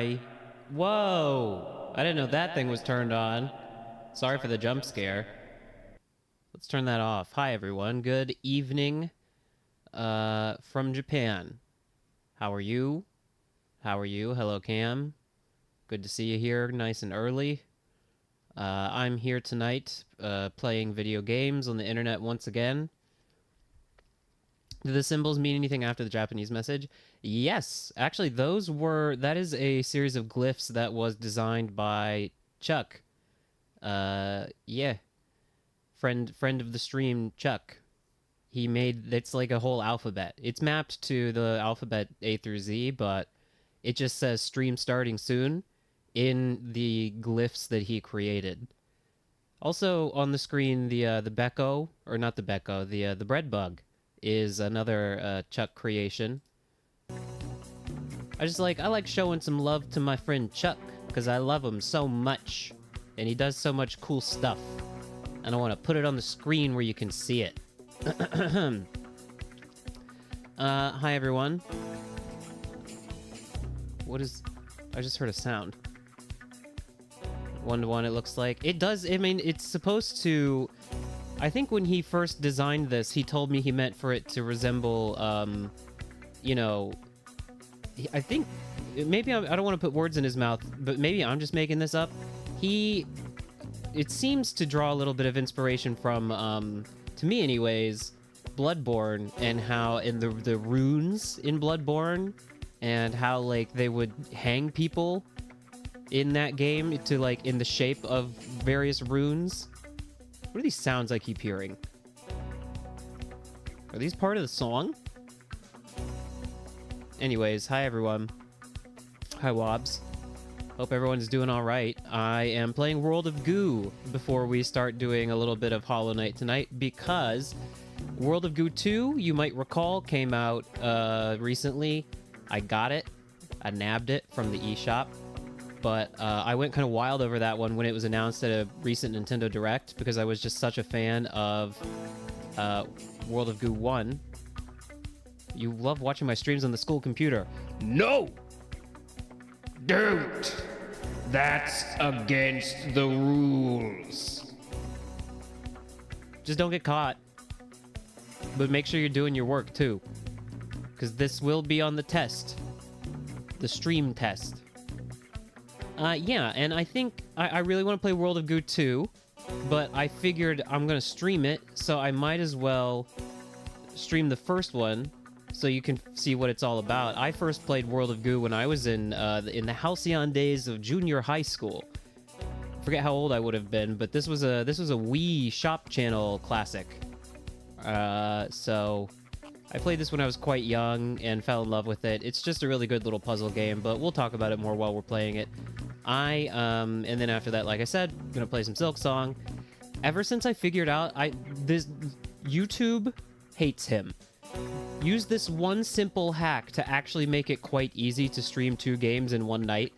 Hi. Whoa! I didn't know that thing was turned on. Sorry for the jump scare. Let's turn that off. Hi, everyone. Good evening from Japan. How are you? How are you? Hello, Cam. Good to see you here nice and early. I'm here tonight playing video games on the internet once again. Do the symbols mean anything after the Japanese message? Yes. Actually, that is a series of glyphs that was designed by Chuck. Yeah. Friend of the stream, Chuck. It's like a whole alphabet. It's mapped to the alphabet A through Z, but it just says stream starting soon in the glyphs that he created. Also on the screen, the Becco, or not the Becco, the Breadbug is another Chuck creation. I like showing some love to my friend Chuck because I love him so much, and he does so much cool stuff. And I want to put it on the screen where you can see it. Hi everyone. I just heard a sound. 1-to-1 it looks like. It does, I mean, it's supposed to... I think when he first designed this, he told me he meant for it to resemble, you know... I think... Maybe I don't want to put words in his mouth, but maybe I'm just making this up. It seems to draw a little bit of inspiration from, to me anyways, Bloodborne, and how in the runes in Bloodborne, and how, like, they would hang people in that game to, like, in the shape of various runes. What are these sounds I keep hearing? Are these part of the song? Anyways, hi everyone. Hi Wobbs. Hope everyone's doing alright. I am playing World of Goo before we start doing a little bit of Hollow Knight tonight, because World of Goo 2, you might recall, came out recently. I got it. I nabbed it from the eShop. But I went kind of wild over that one when it was announced at a recent Nintendo Direct, because I was just such a fan of World of Goo 1. You love watching my streams on the school computer. No! Don't! That's against the rules. Just don't get caught. But make sure you're doing your work, too. Because this will be on the test. The stream test. Yeah, and I think I really want to play World of Goo 2, but I figured I'm going to stream it, so I might as well stream the first one so you can see what it's all about. I first played World of Goo when I was in the halcyon days of junior high school. Forget how old I would have been, but this was a Wii Shop Channel classic. So I played this when I was quite young and fell in love with it. It's just a really good little puzzle game, but we'll talk about it more while we're playing it. And then after that, like I said, I'm gonna play some Silk Song. Ever since I figured out, YouTube hates him. Use this one simple hack to actually make it quite easy to stream 2 games in one night.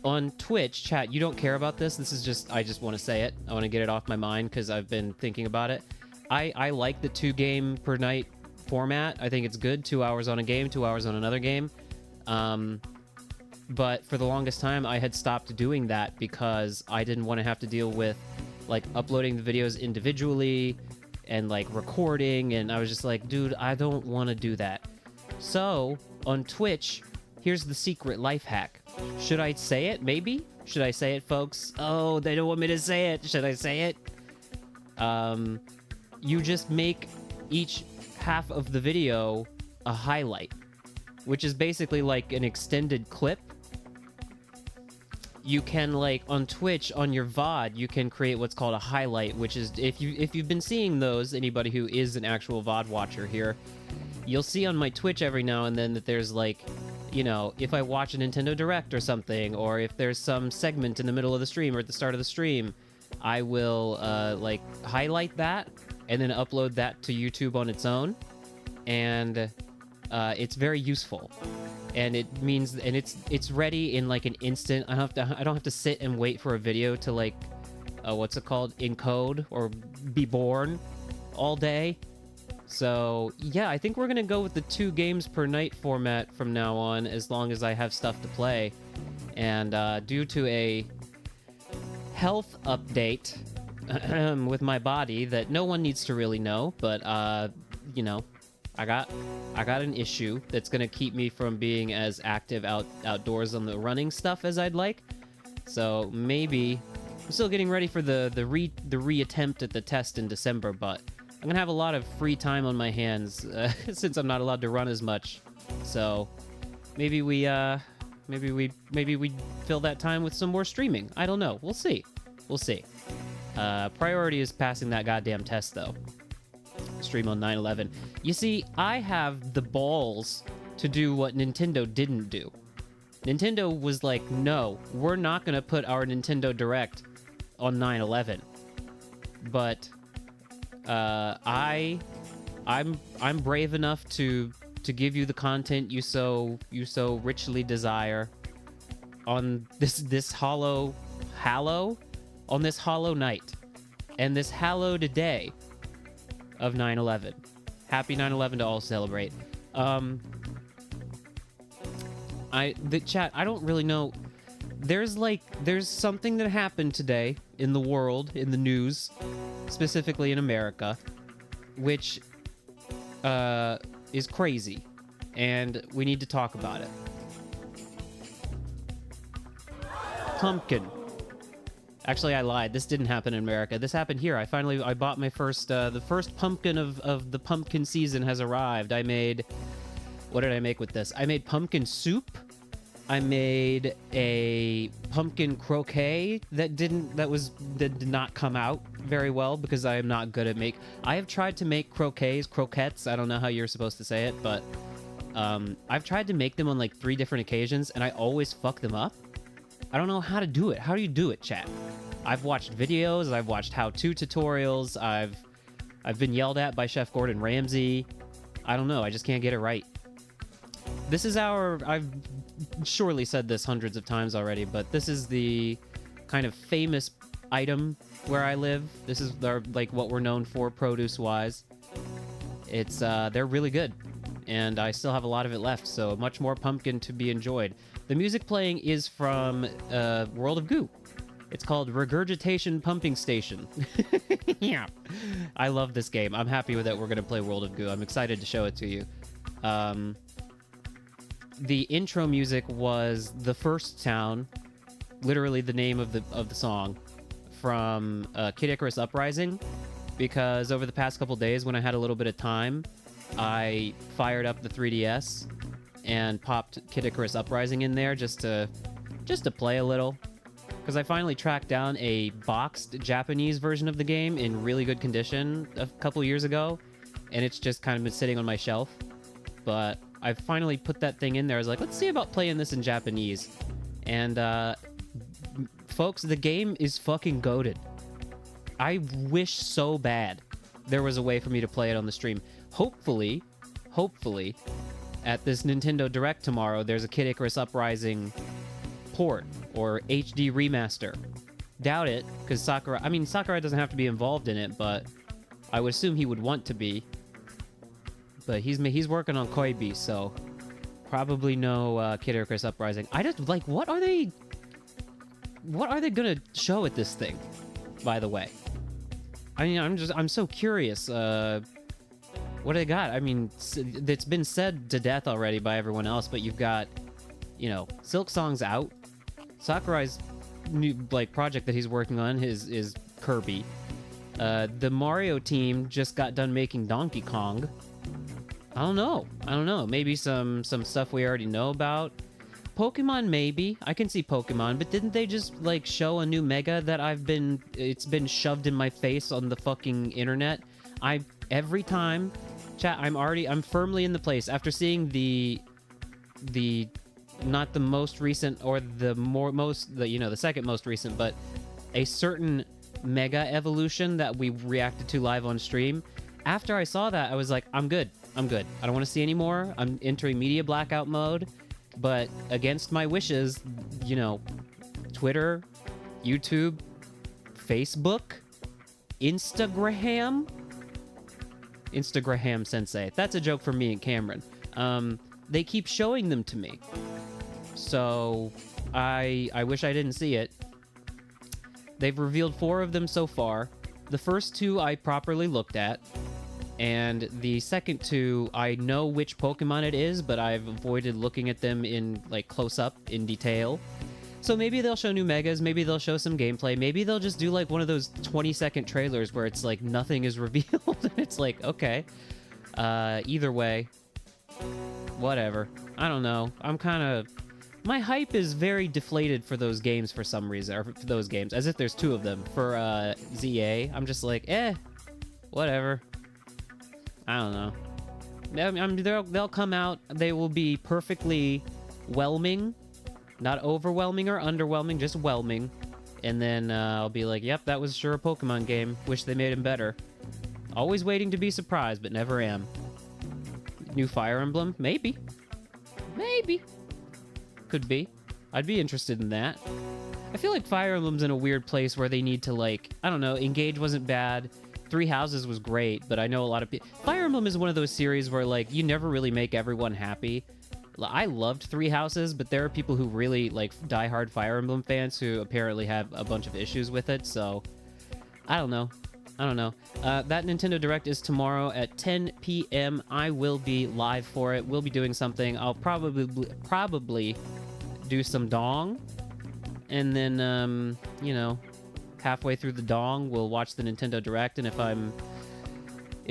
On Twitch, chat, you don't care about this. This is just, I just want to say it. I want to get it off my mind because I've been thinking about it. I like the 2 game per night format. I think it's good. 2 hours on a game, 2 hours on another game. But for the longest time, I had stopped doing that because I didn't want to have to deal with, like, uploading the videos individually and, like, recording, and I was just like, dude, I don't want to do that. So, on Twitch, here's the secret life hack. Should I say it? Maybe? Should I say it, folks? Oh, they don't want me to say it. Should I say it? You just make each half of the video a highlight, which is basically like an extended clip. You can, like, on Twitch, on your VOD, you can create what's called a highlight, which is, if you've been seeing those, anybody who is an actual VOD watcher here, you'll see on my Twitch every now and then that there's, like, you know, if I watch a Nintendo Direct or something, or if there's some segment in the middle of the stream or at the start of the stream, I will, like, highlight that and then upload that to YouTube on its own, and it's very useful. And it means, and it's ready in like an instant. I don't have to sit and wait for a video to, like, what's it called, encode or be born all day. So yeah, I think we're gonna go with the 2 games per night format from now on, as long as I have stuff to play. And due to a health update with my body that no one needs to really know, but you know, I got an issue that's gonna keep me from being as active outdoors on the running stuff as I'd like. So maybe I'm still getting ready for the reattempt at the test in December, but I'm gonna have a lot of free time on my hands since I'm not allowed to run as much. So maybe we fill that time with some more streaming. I don't know. We'll see. We'll see. Priority is passing that goddamn test, though. Stream on 9/11. You see, I have the balls to do what Nintendo didn't do. Nintendo was like, no, we're not gonna put our Nintendo Direct on 9/11. But I'm brave enough to give you the content you so richly desire on this hollow night and this hallowed day of 9/11. Happy 9/11 to all celebrate. The chat, I don't really know. There's something that happened today in the world, in the news, specifically in America, which is crazy, and we need to talk about it. Pumpkin. Actually, I lied. This didn't happen in America. This happened here. I bought my first, the first pumpkin of the pumpkin season has arrived. What did I make with this? I made pumpkin soup. I made a pumpkin croquet that did not come out very well because I am not good at I have tried to make croquettes. I don't know how you're supposed to say it, but I've tried to make them on like 3 different occasions and I always fuck them up. I don't know how to do it. How do you do it, chat? I've watched videos, I've watched how-to tutorials, I've been yelled at by Chef Gordon Ramsay. I don't know, I just can't get it right. This is I've surely said this hundreds of times already, but this is the kind of famous item where I live. This is like what we're known for produce-wise. It's they're really good, and I still have a lot of it left, so much more pumpkin to be enjoyed. The music playing is from World of Goo. It's called Regurgitation Pumping Station. Yeah, I love this game. I'm happy with it. We're gonna play World of Goo. I'm excited to show it to you. The intro music was The First Town, literally the name of the song, from Kid Icarus Uprising, because over the past couple days when I had a little bit of time, I fired up the 3DS and popped Kid Icarus Uprising in there just to play a little, because I finally tracked down a boxed Japanese version of the game in really good condition a couple years ago, and it's just kind of been sitting on my shelf. But I finally put that thing in there. I was like, let's see about playing this in Japanese. And, folks, the game is fucking goated. I wish so bad there was a way for me to play it on the stream. Hopefully, at this Nintendo Direct tomorrow, there's a Kid Icarus Uprising port or HD remaster. Doubt it, because Sakurai doesn't have to be involved in it, but I would assume he would want to be. But he's working on Koibi, so probably no Kid Icarus Uprising. I just like, what are they gonna show at this thing, by the way? I mean, I'm so curious. What do they got? I mean, it's been said to death already by everyone else, but you've got, Silk Song's out. Sakurai's new project that he's working on is Kirby. The Mario team just got done making Donkey Kong. I don't know. Maybe some stuff we already know about. Pokemon, maybe. I can see Pokemon, but didn't they just show a new Mega that it's been shoved in my face on the fucking internet? Every time, chat, I'm firmly in the place after seeing the not the most recent or the second most recent, but a certain Mega evolution that we reacted to live on stream. After I saw that, I was like, I'm good. I don't want to see any more. I'm entering media blackout mode. But against my wishes, Twitter, YouTube, Facebook, Instagram sensei. That's a joke for me and Cameron. They keep showing them to me. So I wish I didn't see it. They've revealed 4 of them so far. The first 2 I properly looked at, and the second 2 I know which Pokemon it is, but I've avoided looking at them in like close up in detail. So maybe they'll show new megas, maybe they'll show some gameplay, maybe they'll just do like one of those 20-second trailers where it's like nothing is revealed and it's like, okay. Either way, whatever. I don't know. I'm kind of... My hype is very deflated for those games for some reason, or for those games, as if there's 2 of them. For ZA, I'm just like, whatever. I don't know. They'll come out, they will be perfectly whelming. Not overwhelming or underwhelming, just whelming. And then I'll be like, yep, that was sure a Pokemon game. Wish they made him better. Always waiting to be surprised, but never am. New Fire Emblem? Maybe. Maybe. Could be. I'd be interested in that. I feel like Fire Emblem's in a weird place where they need to, like, I don't know, Engage wasn't bad. Three Houses was great, but I know a lot of people... Fire Emblem is one of those series where, like, you never really make everyone happy. I loved Three Houses, but there are people who really, like, diehard Fire Emblem fans who apparently have a bunch of issues with it, so... I don't know. That Nintendo Direct is tomorrow at 10 p.m. I will be live for it. We'll be doing something. I'll probably do some dong. And then, you know, halfway through the dong, we'll watch the Nintendo Direct, and if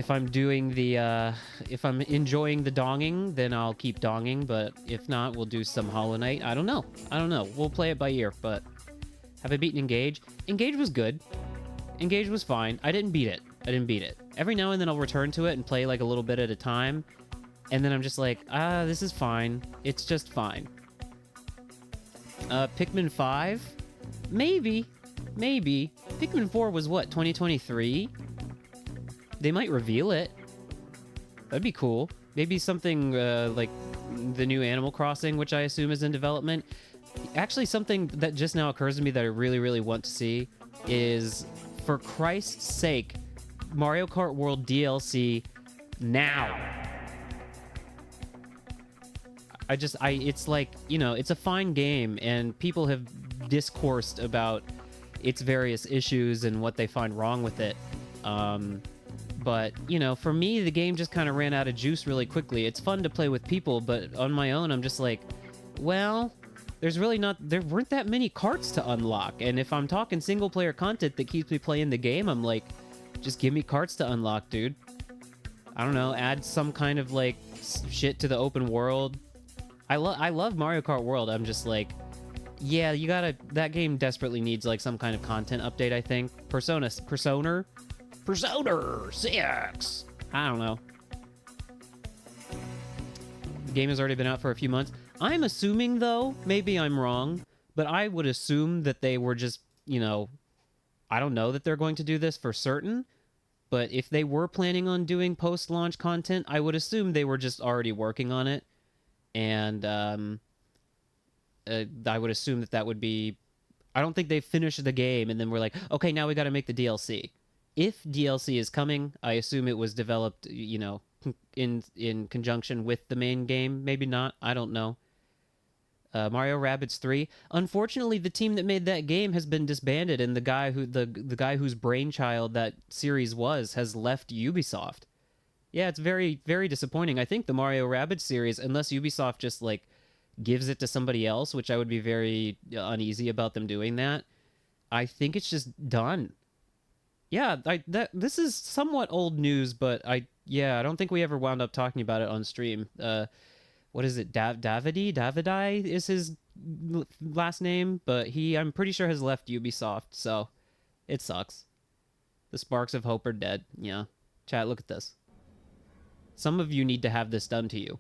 I'm doing the, if I'm enjoying the donging, then I'll keep donging, but if not, we'll do some Hollow Knight. I don't know. We'll play it by ear, but have I beaten Engage? Engage was good. Engage was fine. I didn't beat it. Every now and then I'll return to it and play like a little bit at a time, and then I'm just like, this is fine. It's just fine. Pikmin 5? Maybe. Pikmin 4 was what, 2023? They might reveal it. That'd be cool. Maybe something like the new Animal Crossing, which I assume is in development. Actually, something that just now occurs to me that I really, really want to see is, for Christ's sake, Mario Kart World DLC now. It's like, you know, it's a fine game, and people have discoursed about its various issues and what they find wrong with it. But, you know, for me, the game just kind of ran out of juice really quickly. It's fun to play with people, but on my own, I'm just like, well, there weren't that many carts to unlock. And if I'm talking single-player content that keeps me playing the game, I'm like, just give me carts to unlock, dude. I don't know, add some kind of, like, shit to the open world. I love Mario Kart World. I'm just like, yeah, that game desperately needs, like, some kind of content update, I think. Persona 6! I don't know. The game has already been out for a few months. I'm assuming, though, maybe I'm wrong, but I would assume that they were just, you know, I don't know that they're going to do this for certain, but if they were planning on doing post-launch content, I would assume they were just already working on it, and I would assume that would be... I don't think they finished the game and then we're like, okay, now we got to make the DLC. If DLC is coming, I assume it was developed, you know, in conjunction with the main game. Maybe not. I don't know. Mario Rabbids 3. Unfortunately, the team that made that game has been disbanded, and the guy whose brainchild that series was has left Ubisoft. Yeah, it's very, very disappointing. I think the Mario Rabbids series, unless Ubisoft just, like, gives it to somebody else, which I would be very uneasy about them doing that, I think it's just done. Yeah, this is somewhat old news, but I don't think we ever wound up talking about it on stream. What is it? Davidi is his last name, but I'm pretty sure has left Ubisoft, so it sucks. The sparks of hope are dead. Yeah. Chat, look at this. Some of you need to have this done to you.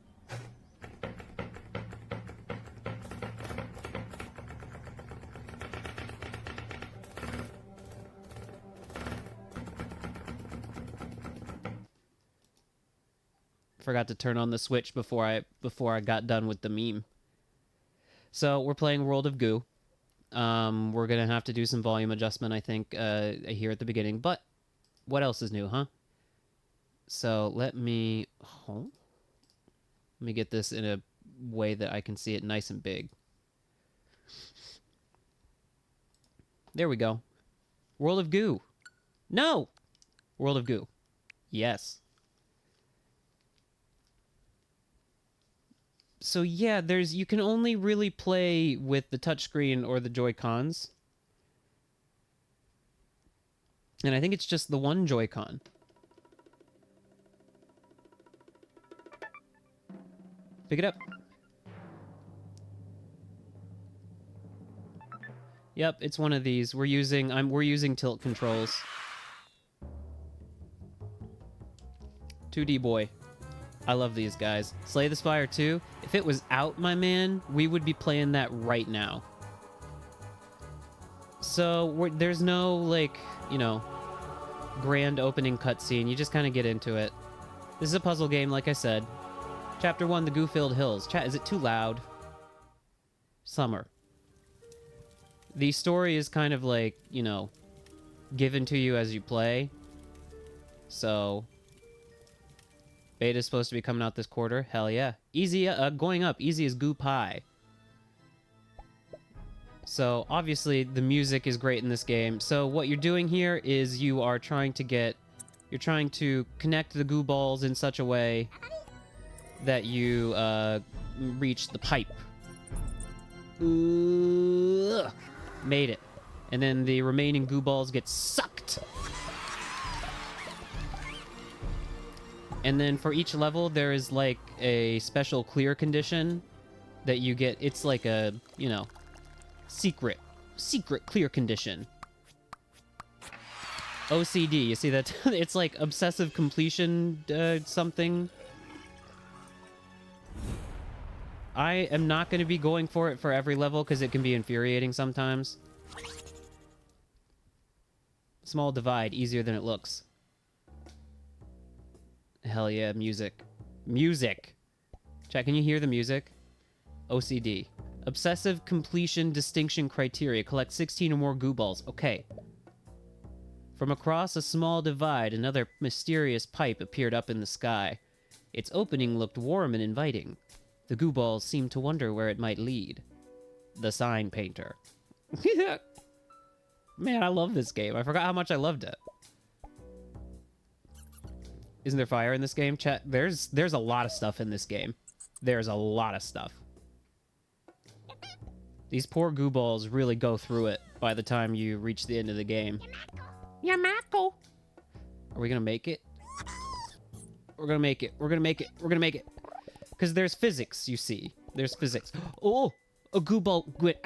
Forgot to turn on the Switch before I got done with the meme. So we're playing World of Goo. We're gonna have to do some volume adjustment, I think, here at the beginning. But what else is new, huh? So let me get this in a way that I can see it nice and big. There we go. World of Goo. No! World of Goo. Yes. So yeah, you can only really play with the touchscreen or the Joy-Cons. And I think it's just the one Joy-Con. Pick it up. Yep, it's one of these. We're using tilt controls. 2D boy. I love these guys. Slay the Spire 2. If it was out, my man, we would be playing that right now. So there's no, like, you know, grand opening cutscene. You just kind of get into it. This is a puzzle game, like I said. Chapter 1, the Goo-Filled Hills. Chat, is it too loud? Summer. The story is kind of like, you know, given to you as you play. So, beta's supposed to be coming out this quarter. Hell yeah. Easy, going up. Easy as Goo Pie. So, obviously, the music is great in this game. So, what you're doing here is you are trying to you're trying to connect the Goo Balls in such a way that you, reach the pipe. Ugh. Made it. And then the remaining Goo Balls get sucked. And then for each level, there is, like, a special clear condition that you get. It's like a, you know, secret clear condition. OCD, you see that? It's like obsessive completion something. I am not going to be going for it for every level because it can be infuriating sometimes. Small divide, easier than it looks. Hell yeah, music. Music! Chat, can you hear the music? OCD. Obsessive completion distinction criteria. Collect 16 or more Goo Balls. Okay. From across a small divide, another mysterious pipe appeared up in the sky. Its opening looked warm and inviting. The Goo Balls seemed to wonder where it might lead. The Sign Painter. Man, I love this game. I forgot how much I loved it. Isn't there fire in this game? Chat, there's a lot of stuff in this game. There's a lot of stuff. These poor Goo Balls really go through it by the time you reach the end of the game. Yamako! Are we gonna make it? We're gonna make it. We're gonna make it. We're gonna make it. Because there's physics, you see. There's physics. Oh! A Goo Ball went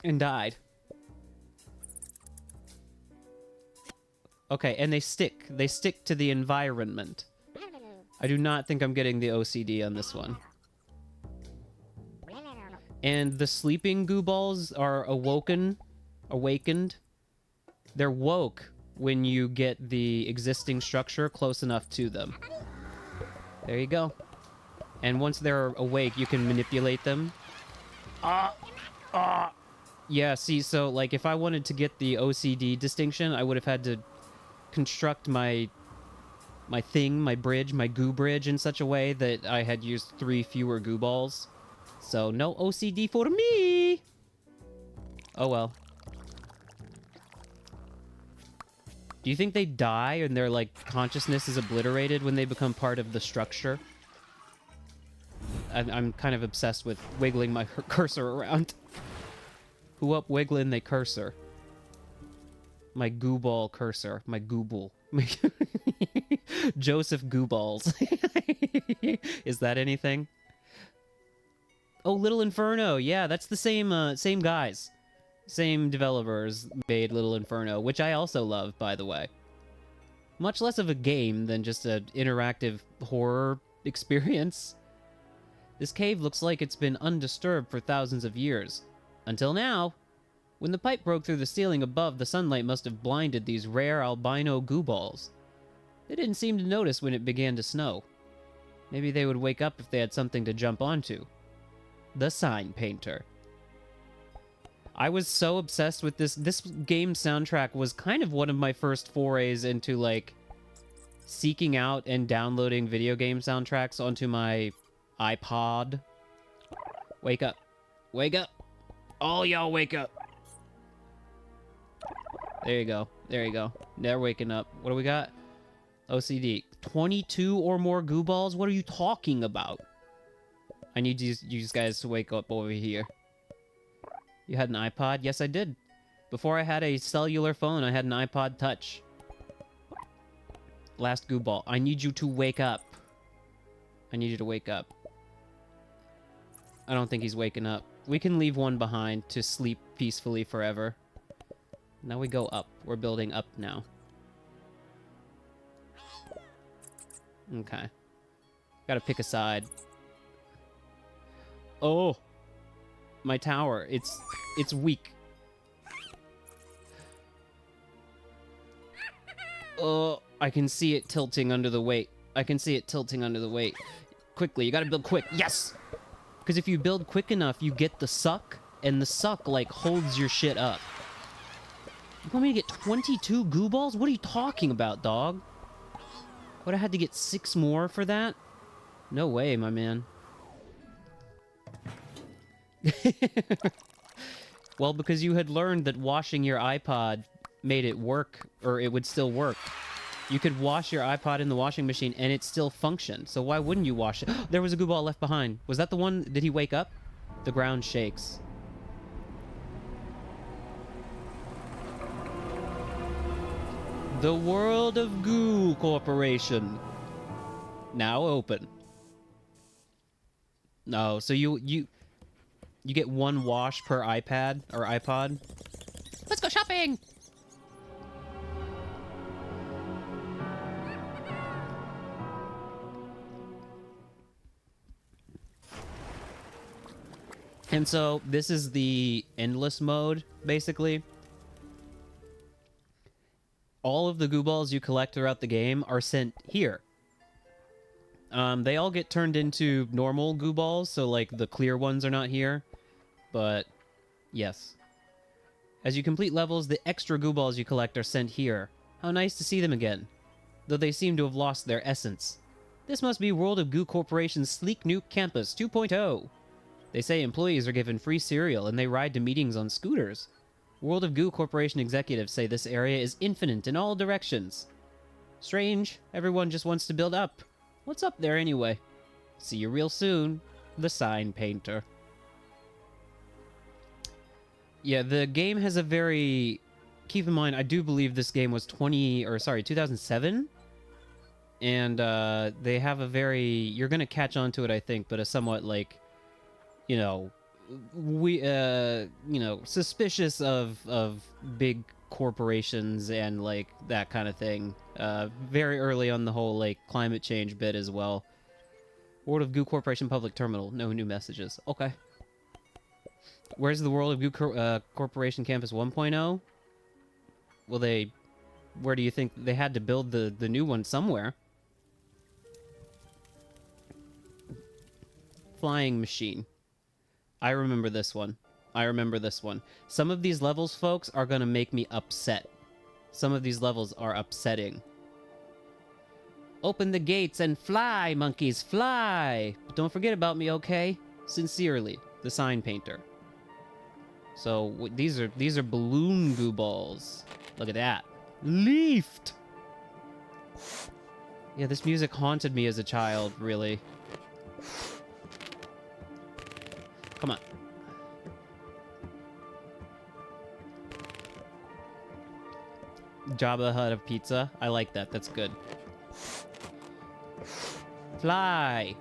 and died. Okay, and they stick. They stick to the environment. I do not think I'm getting the OCD on this one. And the sleeping Goo Balls are awakened. They're woke when you get the existing structure close enough to them. There you go. And once they're awake, you can manipulate them. Yeah, see, so, like, if I wanted to get the OCD distinction, I would have had to construct my bridge, my Goo Bridge, in such a way that I had used 3 fewer Goo Balls. So, no OCD for me! Oh well. Do you think they die and their, like, consciousness is obliterated when they become part of the structure? I'm kind of obsessed with wiggling my cursor around. Who up wiggling they cursor? My Goo Ball cursor. My Gooble. Joseph Goo Balls. Is that anything? Oh, Little Inferno. Yeah, that's the same guys. Same developers made Little Inferno, which I also love, by the way. Much less of a game than just an interactive horror experience. This cave looks like it's been undisturbed for thousands of years. Until now. When the pipe broke through the ceiling above, the sunlight must have blinded these rare albino Goo Balls. They didn't seem to notice when it began to snow. Maybe they would wake up if they had something to jump onto. The Sign Painter. I was so obsessed with this. This game soundtrack was kind of one of my first forays into, like, seeking out and downloading video game soundtracks onto my iPod. Wake up. Wake up. All y'all wake up. There you go. There you go. They're waking up. What do we got? OCD. 22 or more goo balls? What are you talking about? I need you guys to wake up over here. You had an iPod? Yes, I did. Before I had a cellular phone, I had an iPod Touch. Last goo ball. I need you to wake up. I need you to wake up. I don't think he's waking up. We can leave one behind to sleep peacefully forever. Now we go up. We're building up now. Okay. Gotta pick a side. Oh! My tower. It's weak. Oh, I can see it tilting under the weight. I can see it tilting under the weight. Quickly, you gotta build quick. Yes! Because if you build quick enough, you get the suck, and the suck, like, holds your shit up. You want me to get 22 goo balls? What are you talking about, dog? Would I had to get 6 more for that? No way, my man. Well, because you had learned that washing your iPod made it work, or it would still work. You could wash your iPod in the washing machine and it still functioned. So why wouldn't you wash it? There was a goo ball left behind. Was that the one? Did he wake up? The ground shakes. The World of Goo Corporation. Now open. No, so you get 1 wash per iPad or iPod. Let's go shopping! And so this is the endless mode, basically. All of the goo balls you collect throughout the game are sent here. They all get turned into normal goo balls, so like the clear ones are not here. But yes. As you complete levels, the extra goo balls you collect are sent here. How nice to see them again. Though they seem to have lost their essence. This must be World of Goo Corporation's sleek new campus 2.0. They say employees are given free cereal and they ride to meetings on scooters. World of Goo Corporation executives say this area is infinite in all directions. Strange, everyone just wants to build up. What's up there anyway? See you real soon, the sign painter. Yeah, the game has a very... Keep in mind, I do believe this game was 2007? And they have a very... You're gonna catch on to it, I think, but a somewhat, like... You know, suspicious of big corporations and, like, that kind of thing. Very early on the whole, like, climate change bit as well. World of Goo Corporation Public Terminal. No new messages. Okay. Where's the World of Goo Corporation Campus 1.0? Well, where do you think they had to build the new one somewhere? Flying machine. I remember this one. I remember this one. Some of these levels, folks, are gonna make me upset. Some of these levels are upsetting. Open the gates and fly, monkeys, fly! But don't forget about me, okay? Sincerely, the sign painter. So, these are balloon goo balls. Look at that. Leafed! Yeah, this music haunted me as a child, really. Come on. Jabba Hut of pizza. I like that. That's good. Fly.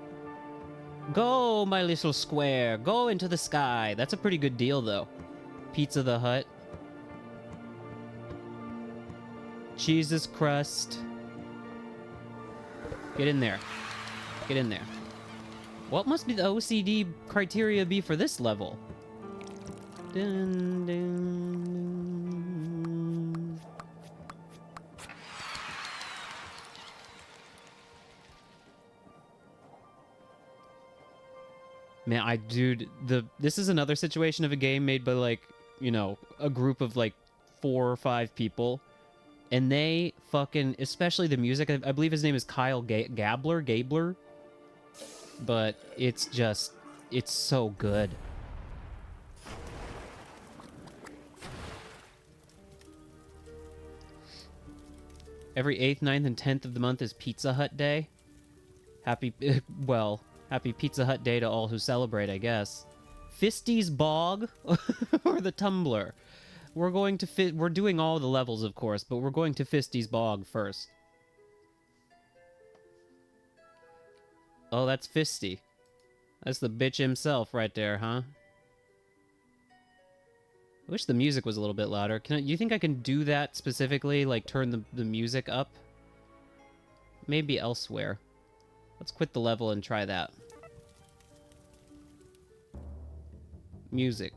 Go, my little square. Go into the sky. That's a pretty good deal, though. Pizza the Hut. Jesus crust. Get in there. Get in there. What must be the OCD criteria be for this level? Dun, dun. Man, this is another situation of a game made by, like, you know, a group of, like, 4 or 5 people. And they fucking, especially the music, I believe his name is Kyle Gabler? But it's just, it's so good. Every 8th, 9th, and 10th of the month is Pizza Hut Day. Happy, well, happy Pizza Hut Day to all who celebrate, I guess. Fisty's Bog or the Tumbler? We're going to we're doing all the levels, of course, but we're going to Fisty's Bog first. Oh, that's Fisty. That's the bitch himself right there, huh? I wish the music was a little bit louder. You think I can do that specifically? Like, turn the music up? Maybe elsewhere. Let's quit the level and try that. Music.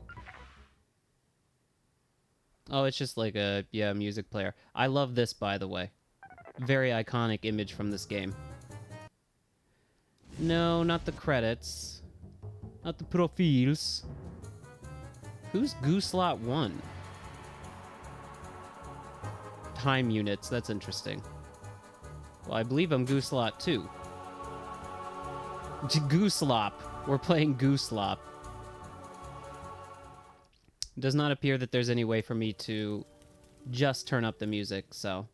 Oh, it's just like a, yeah, music player. I love this, by the way. Very iconic image from this game. No, not the credits. Not the profiles. Who's Gooslot 1? Time units, that's interesting. Well, I believe I'm Gooslot 2. Gooslop. We're playing Gooslop. It does not appear that there's any way for me to just turn up the music, so...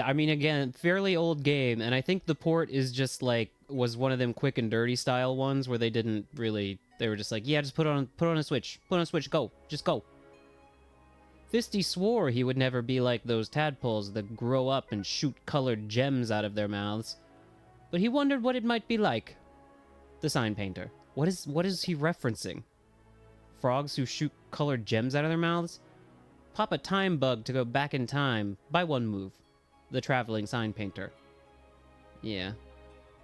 I mean, again, fairly old game, and I think the port is just like, was one of them quick and dirty style ones where they didn't really, they were just like, yeah, just put on a switch, go, just go. Fisty swore he would never be like those tadpoles that grow up and shoot colored gems out of their mouths, but he wondered what it might be like. The sign painter. What is he referencing? Frogs who shoot colored gems out of their mouths? Pop a time bug to go back in time by one move. The traveling sign painter. Yeah.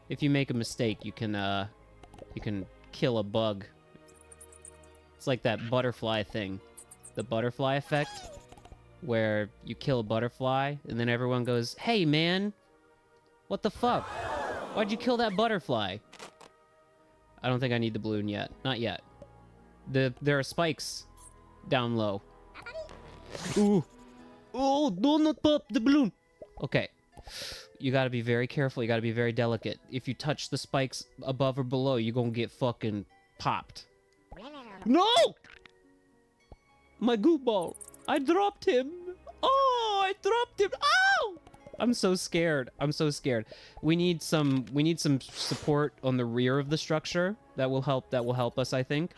If you make a mistake, you can kill a bug. It's like that butterfly thing. The butterfly effect, where you kill a butterfly, and then everyone goes, hey man, what the fuck? Why'd you kill that butterfly? I don't think I need the balloon yet. Not yet. There are spikes down low. Ooh. Oh, do not pop the balloon. Okay, you gotta be very careful, you gotta be very delicate. If you touch the spikes above or below, you're gonna get fucking popped. No! My goo ball! I dropped him! Oh, I dropped him! Oh! I'm so scared. I'm so scared. We need some support on the rear of the structure. That will help us, I think.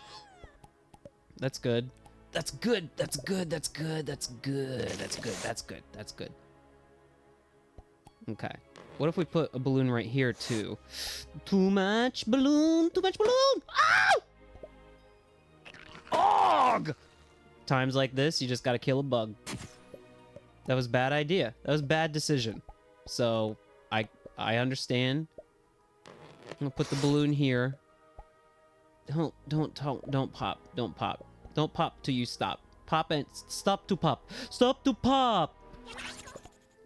That's good. That's good. That's good. That's good. That's good. That's good. That's good. That's good. Okay. What if we put a balloon right here, too? Too much balloon! Too much balloon! Ow! Og! Times like this, you just gotta kill a bug. That was a bad idea. That was a bad decision. So, I understand. I'm gonna put the balloon here. Don't pop. Don't pop. Don't pop till you stop. Pop and stop to pop. Stop to pop!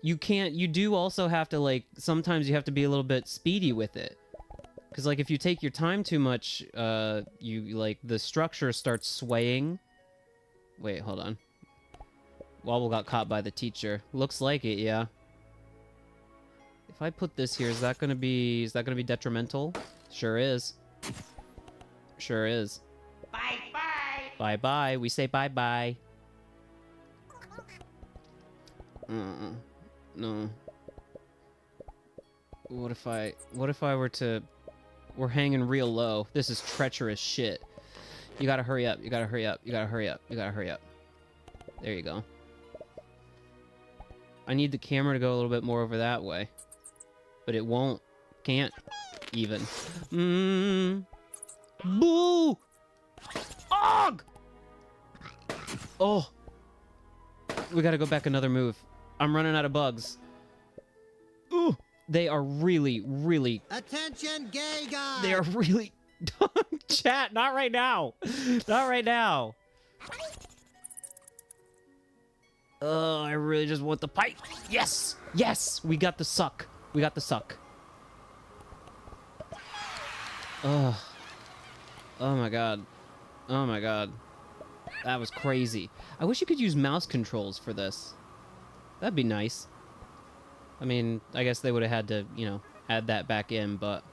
You can't, you do also have to, like, sometimes you have to be a little bit speedy with it. Because, like, if you take your time too much, like, the structure starts swaying. Wait, hold on. Wobble got caught by the teacher. Looks like it, yeah. If I put this here, is that gonna be detrimental? Sure is. Sure is. Bye-bye! Bye-bye. We say bye-bye. No. What if I were to... We're hanging real low. This is treacherous shit. You gotta hurry up. You gotta hurry up. You gotta hurry up. You gotta hurry up. There you go. I need the camera to go a little bit more over that way. But it won't. Can't. Even. Boo! Og! Oh! We gotta go back another move. I'm running out of bugs. Ooh! They are really, really... Attention, gay guy! They are really... Chat, not right now! Not right now! I really just want the pipe. Yes! Yes! We got the suck. We got the suck. Ugh. Oh my god. Oh my god. That was crazy. I wish you could use mouse controls for this. That'd be nice. I mean, I guess they would have had to, you know, add that back in, but...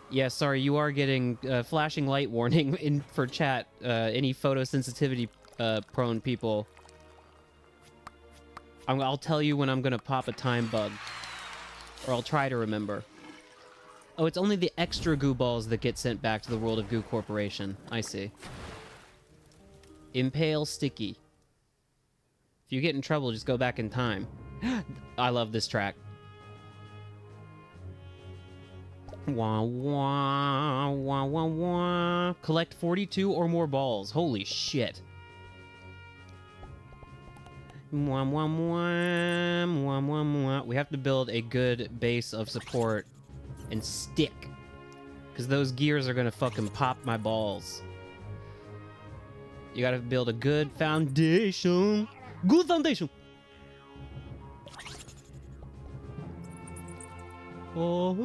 Yeah, sorry, you are getting flashing light warning in for chat. Any photosensitivity prone people I'll tell you when I'm gonna pop a time bug. Or I'll try to remember. Oh, it's only the extra goo balls that get sent back to the World of Goo Corporation. I see. Impale Sticky. If you get in trouble, just go back in time. I love this track. Wah, wah, wah, wah, wah. Collect 42 or more balls. Holy shit. Mwah, mwah, mwah, mwah, mwah, mwah. We have to build a good base of support and stick. Because those gears are going to fucking pop my balls. You got to build a good foundation. Good foundation. Oh,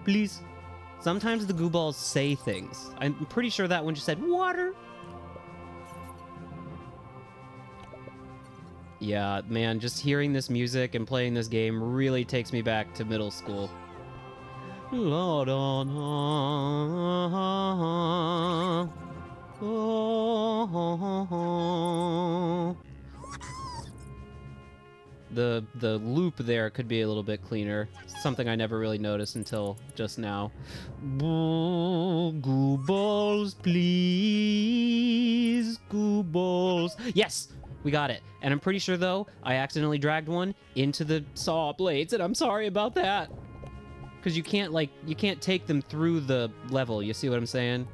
please. Sometimes the goo balls say things. I'm pretty sure that one just said water. Yeah, man, just hearing this music and playing this game really takes me back to middle school. La da da. Oh. The loop there could be a little bit cleaner. Something I never really noticed until just now. Goo balls, please. Goo balls. Yes! We got it. And I'm pretty sure, though, I accidentally dragged one into the saw blades, and I'm sorry about that. Because you can't take them through the level. You see what I'm saying?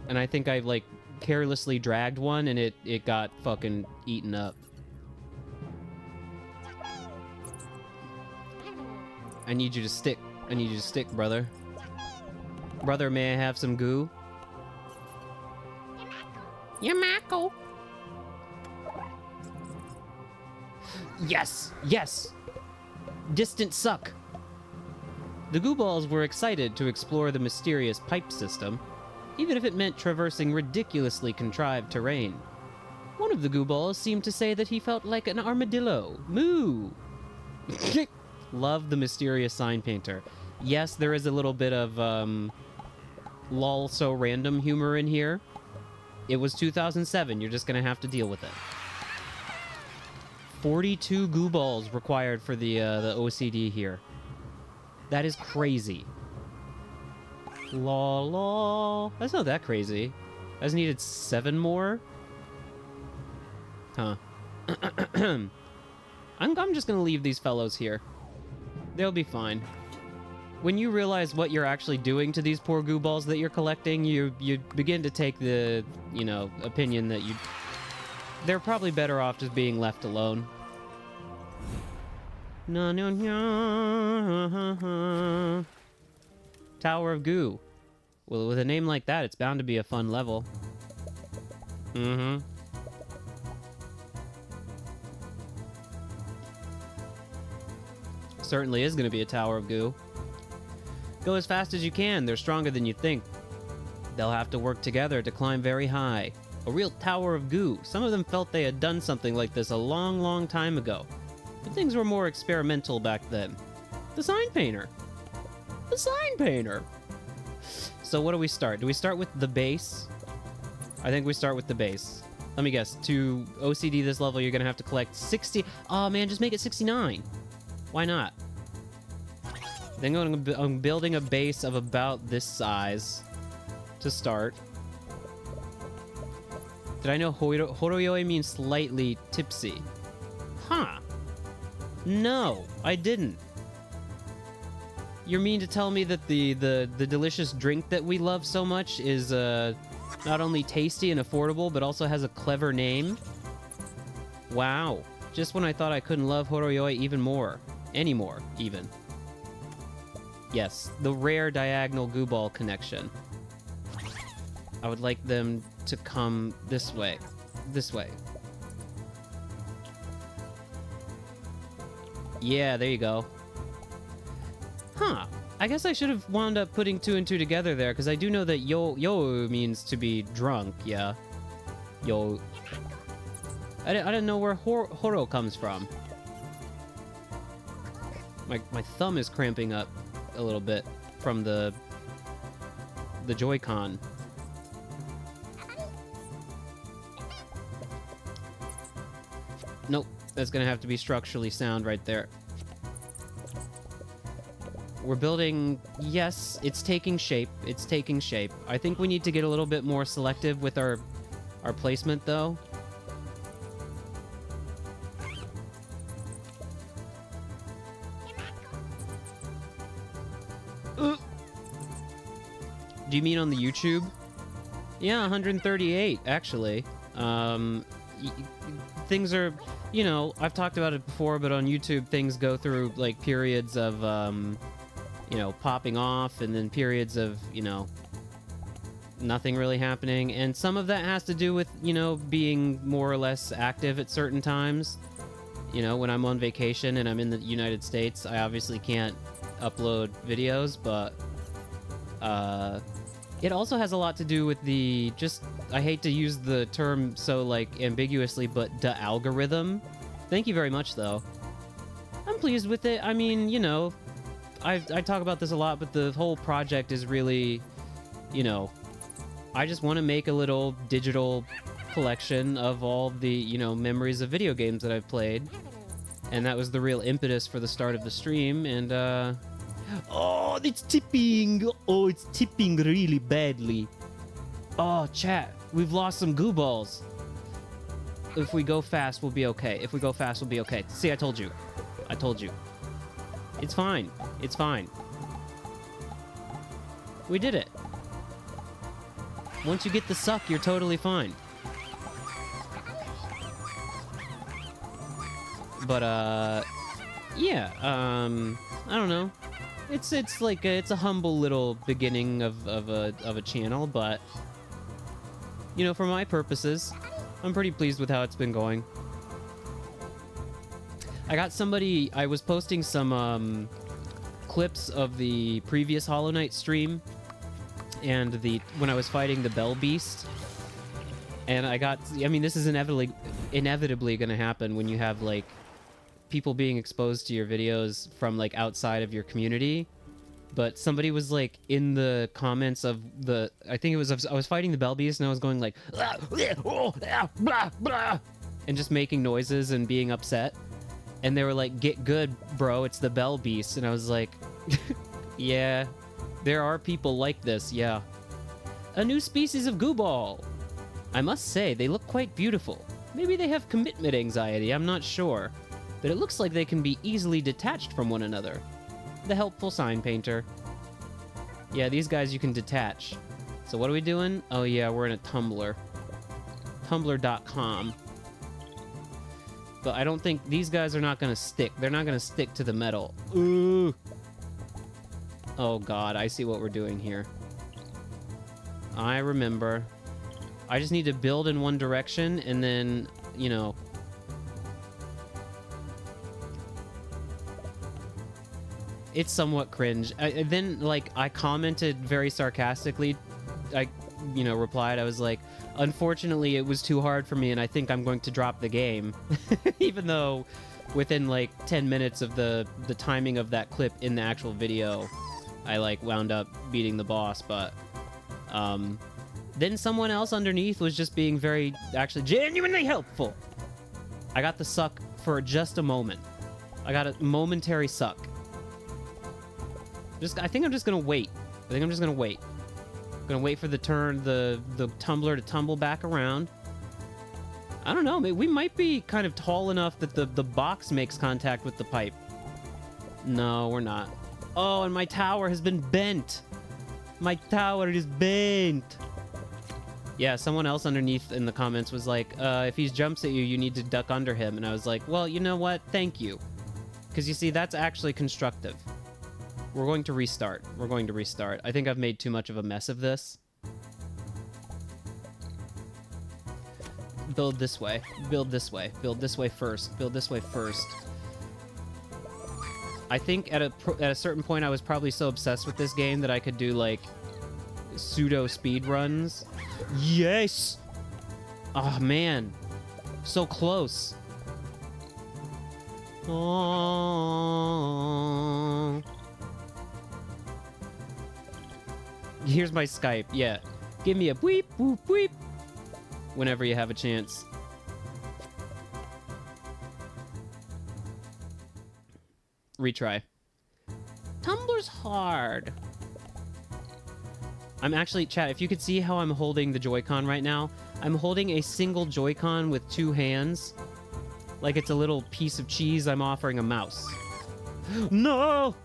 And I think I, like, carelessly dragged one, and it got fucking eaten up. I need you to stick. I need you to stick, brother. Brother, may I have some goo? Yamako. Yes! Yes! Distant suck! The goo balls were excited to explore the mysterious pipe system, even if it meant traversing ridiculously contrived terrain. One of the goo balls seemed to say that he felt like an armadillo. Moo! Love the mysterious sign painter. Yes, there is a little bit of, lol so random humor in here. It was 2007, you're just gonna have to deal with it. 42 goo balls required for the OCD here. That is crazy. Lol. That's not that crazy. I just needed 7 more? Huh. I'm just gonna leave these fellows here. They'll be fine. When you realize what you're actually doing to these poor goo balls that you're collecting, you begin to take the, opinion that they're probably better off just being left alone. No, no, no. Tower of Goo. Well, with a name like that, it's bound to be a fun level. Mm-hmm. Certainly is going to be a Tower of Goo. Go as fast as you can. They're stronger than you think. They'll have to work together to climb very high. A real Tower of Goo. Some of them felt they had done something like this a long, long time ago. But things were more experimental back then. The sign painter. The sign painter. So what do we start? Do we start with the base? I think we start with the base. Let me guess. To OCD this level, you're going to have to collect 60... Oh, man, just make it 69. Why not? Then I'm building a base of about this size to start. Did I know horoyoi means slightly tipsy? Huh. No, I didn't. You mean to tell me that the delicious drink that we love so much is not only tasty and affordable, but also has a clever name? Wow. Just when I thought I couldn't love horoyoi even more. Anymore, even. Yes, the rare diagonal goo ball connection. I would like them to come this way. This way. Yeah, there you go. Huh. I guess I should have wound up putting 2 and 2 together there, because I do know that yo means to be drunk, yeah. Yo. I didn't know where horo comes from. My thumb is cramping up a little bit from the Joy-Con. Nope. That's gonna have to be structurally sound right there. We're building... Yes, it's taking shape. It's taking shape. I think we need to get a little bit more selective with our placement, though. Do you mean on the YouTube? Yeah, 138, actually. Things are... You know, I've talked about it before, but on YouTube, things go through, like, periods of, you know, popping off, and then periods of, you know, nothing really happening. And some of that has to do with, you know, being more or less active at certain times. You know, when I'm on vacation and I'm in the United States, I obviously can't upload videos, but, it also has a lot to do with the, just, I hate to use the term so, like, ambiguously, but the algorithm. Thank you very much, though. I'm pleased with it. I mean, you know, I talk about this a lot, but the whole project is really, you know, I just want to make a little digital collection of all the, you know, memories of video games that I've played. And that was the real impetus for the start of the stream, and, oh, it's tipping! Oh, it's tipping really badly. Oh, chat, we've lost some goo balls. If we go fast, we'll be okay. If we go fast, we'll be okay. See, I told you. I told you. It's fine. It's fine. We did it. Once you get the suck, you're totally fine. But, yeah, I don't know. It's like it's a humble little beginning of a channel, but you know, for my purposes, I'm pretty pleased with how it's been going. I got somebody. I was posting some clips of the previous Hollow Knight stream, and when I was fighting the Bell Beast, and I got. I mean, this is inevitably going to happen when you have like people being exposed to your videos from like outside of your community. But somebody was like in the comments of the, I think it was, I was fighting the Bell Beast, and I was going like and just making noises and being upset, and they were like, "Get good, bro, it's the Bell Beast." And I was like, yeah, there are people like this. Yeah, a new species of goo ball. I must say, they look quite beautiful. Maybe they have commitment anxiety, I'm not sure, but it looks like they can be easily detached from one another. The helpful sign painter. Yeah, these guys you can detach. So what are we doing? Oh yeah, we're in a Tumblr. Tumblr.com. But I don't think these guys are not gonna stick. They're not gonna stick to the metal. Ooh. Oh god, I see what we're doing here. I remember. I just need to build in one direction, and then, you know... It's somewhat cringe. Then, like, I commented very sarcastically. I, you know, replied. I was like, unfortunately, it was too hard for me, and I think I'm going to drop the game. Even though within, like, 10 minutes of the timing of that clip in the actual video, I, like, wound up beating the boss. But, then someone else underneath was just being very, actually, genuinely helpful. I got the suck for just a moment. I got a momentary suck. I think I'm just gonna wait. I'm gonna wait for the tumbler to tumble back around. I don't know, we might be kind of tall enough that the box makes contact with the pipe. No, we're not. Oh, and my tower has been bent. My tower is bent. Yeah, someone else underneath in the comments was like, if he jumps at you, you need to duck under him. And I was like, well, you know what? Thank you. Because you see, that's actually constructive. We're going to restart. I think I've made too much of a mess of this. Build this way. Build this way first. I think at a certain point I was probably so obsessed with this game that I could do, like, pseudo speed runs. Yes! Oh, man. So close. Oh. Here's my Skype, yeah. Give me a bleep, boop, bleep. Whenever you have a chance. Retry. Tumblr's hard. I'm actually, chat, if you could see how I'm holding the Joy-Con right now, I'm holding a single Joy-Con with 2 hands. Like it's a little piece of cheese I'm offering a mouse. No!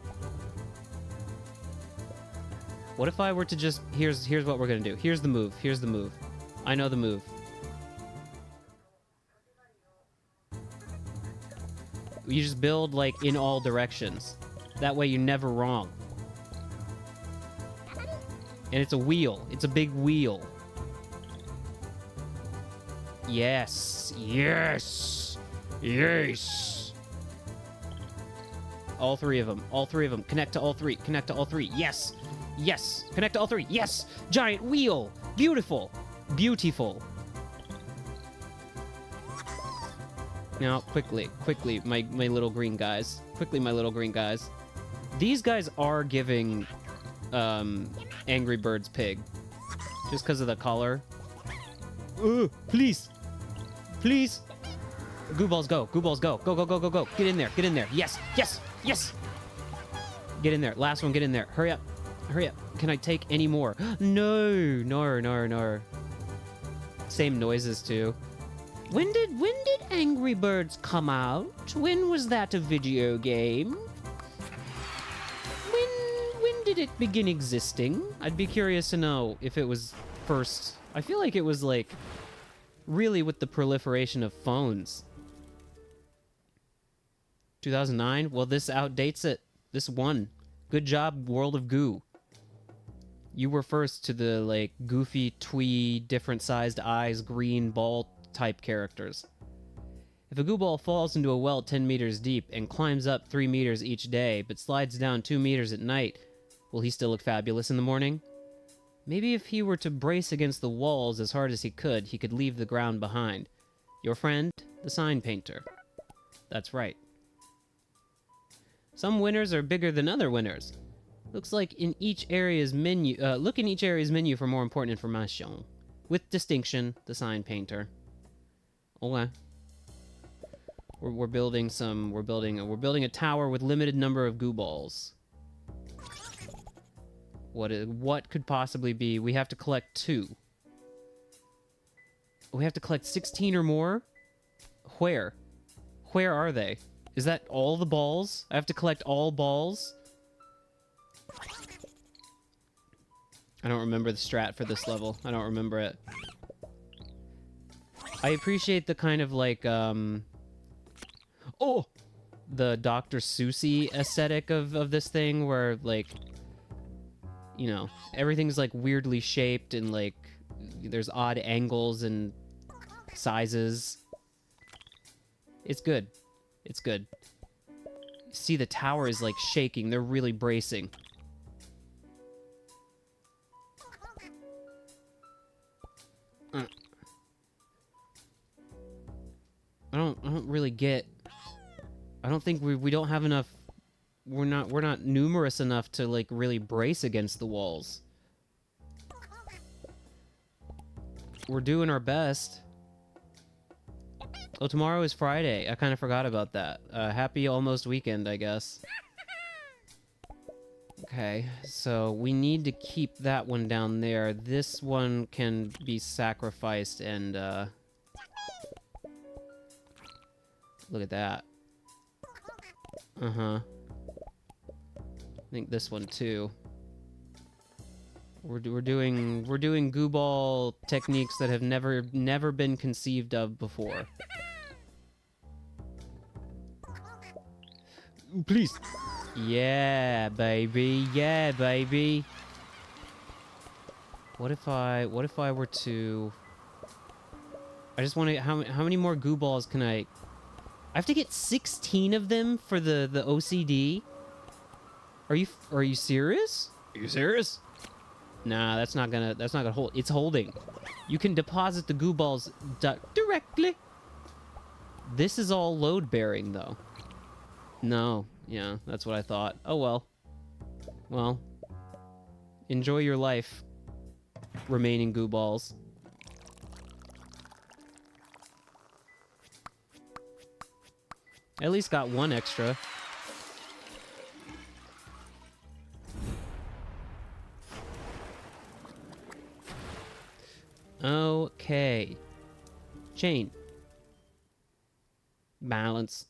What if I were to just... Here's what we're gonna do. Here's the move. Here's the move. I know the move. You just build, like, in all directions. That way you're never wrong. And it's a wheel. It's a big wheel. Yes. Yes. Yes. All 3 of them. All 3 of them. Connect to all 3. Connect to all 3. Yes. Yes. Connect to all 3. Yes. Giant wheel. Beautiful. Beautiful. Now, quickly, my little green guys. Quickly, my little green guys. These guys are giving Angry Birds pig. Just because of the color. Please. Please. Goo balls go. Goo balls go. Go, go, go, go, go. Get in there. Get in there. Yes. Yes. Yes. Get in there. Last one, get in there. Hurry up. Hurry up. Can I take any more? No. No, no, no. Same noises, too. When did Angry Birds come out? When was that a video game? When did it begin existing? I'd be curious to know if it was first. I feel like it was like really with the proliferation of phones. 2009? Well, this outdates it. This won. Good job, World of Goo. You were first to the like goofy, twee, different sized eyes, green ball type characters. If a goo ball falls into a well 10 meters deep and climbs up 3 meters each day, but slides down 2 meters at night, will he still look fabulous in the morning? Maybe if he were to brace against the walls as hard as he could leave the ground behind. Your friend, the sign painter. That's right. Some winners are bigger than other winners. Looks like in each area's menu. Look in each area's menu for more important information. With distinction, the sign painter. Okay. We're building some. We're building a tower with limited number of goo balls. What could possibly be? We have to collect 2. We have to collect 16 or more. Where? Where are they? Is that all the balls? I have to collect all balls? I don't remember the strat for this level. I don't remember it. I appreciate the kind of like, oh! The Dr. Seuss-y aesthetic of this thing where, like, you know, everything's, like, weirdly shaped and, like, there's odd angles and sizes. It's good. It's good. See, the tower is, like, shaking. They're really bracing. I don't really get... I don't think we don't have enough... We're not numerous enough to, like, really brace against the walls. We're doing our best. Oh, tomorrow is Friday. I kind of forgot about that. Happy almost weekend, I guess. Okay, so we need to keep that one down there. This one can be sacrificed and, look at that. Uh-huh. I think this one, too. We're doing goo ball techniques that have never been conceived of before. Please. Yeah, baby. Yeah, baby. What if I were to... I just want to... How many more goo balls can I have to get 16 of them for the OCD? Are you serious? Are you serious? Nah, that's not gonna hold. It's holding. You can deposit the goo balls directly. This is all load bearing though. No, yeah, that's what I thought. Oh well. Well, enjoy your life, remaining goo balls. At least got one extra. Okay. Chain. Balance.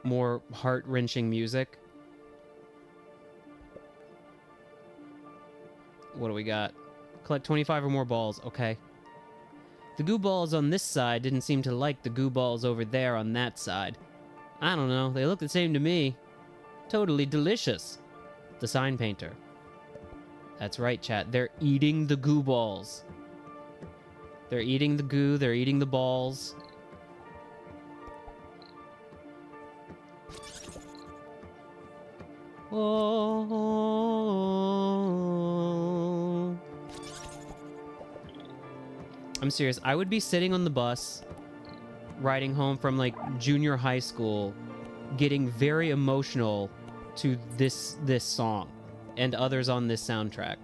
More heart-wrenching music. What do we got? Collect 25 or more balls. Okay. The goo balls on this side didn't seem to like the goo balls over there on that side. I don't know. They look the same to me. Totally delicious. The sign painter. That's right, chat. They're eating the goo balls. They're eating the goo. They're eating the balls. Oh. I'm serious. I would be sitting on the bus, riding home from like junior high school, getting very emotional to this song and others on this soundtrack.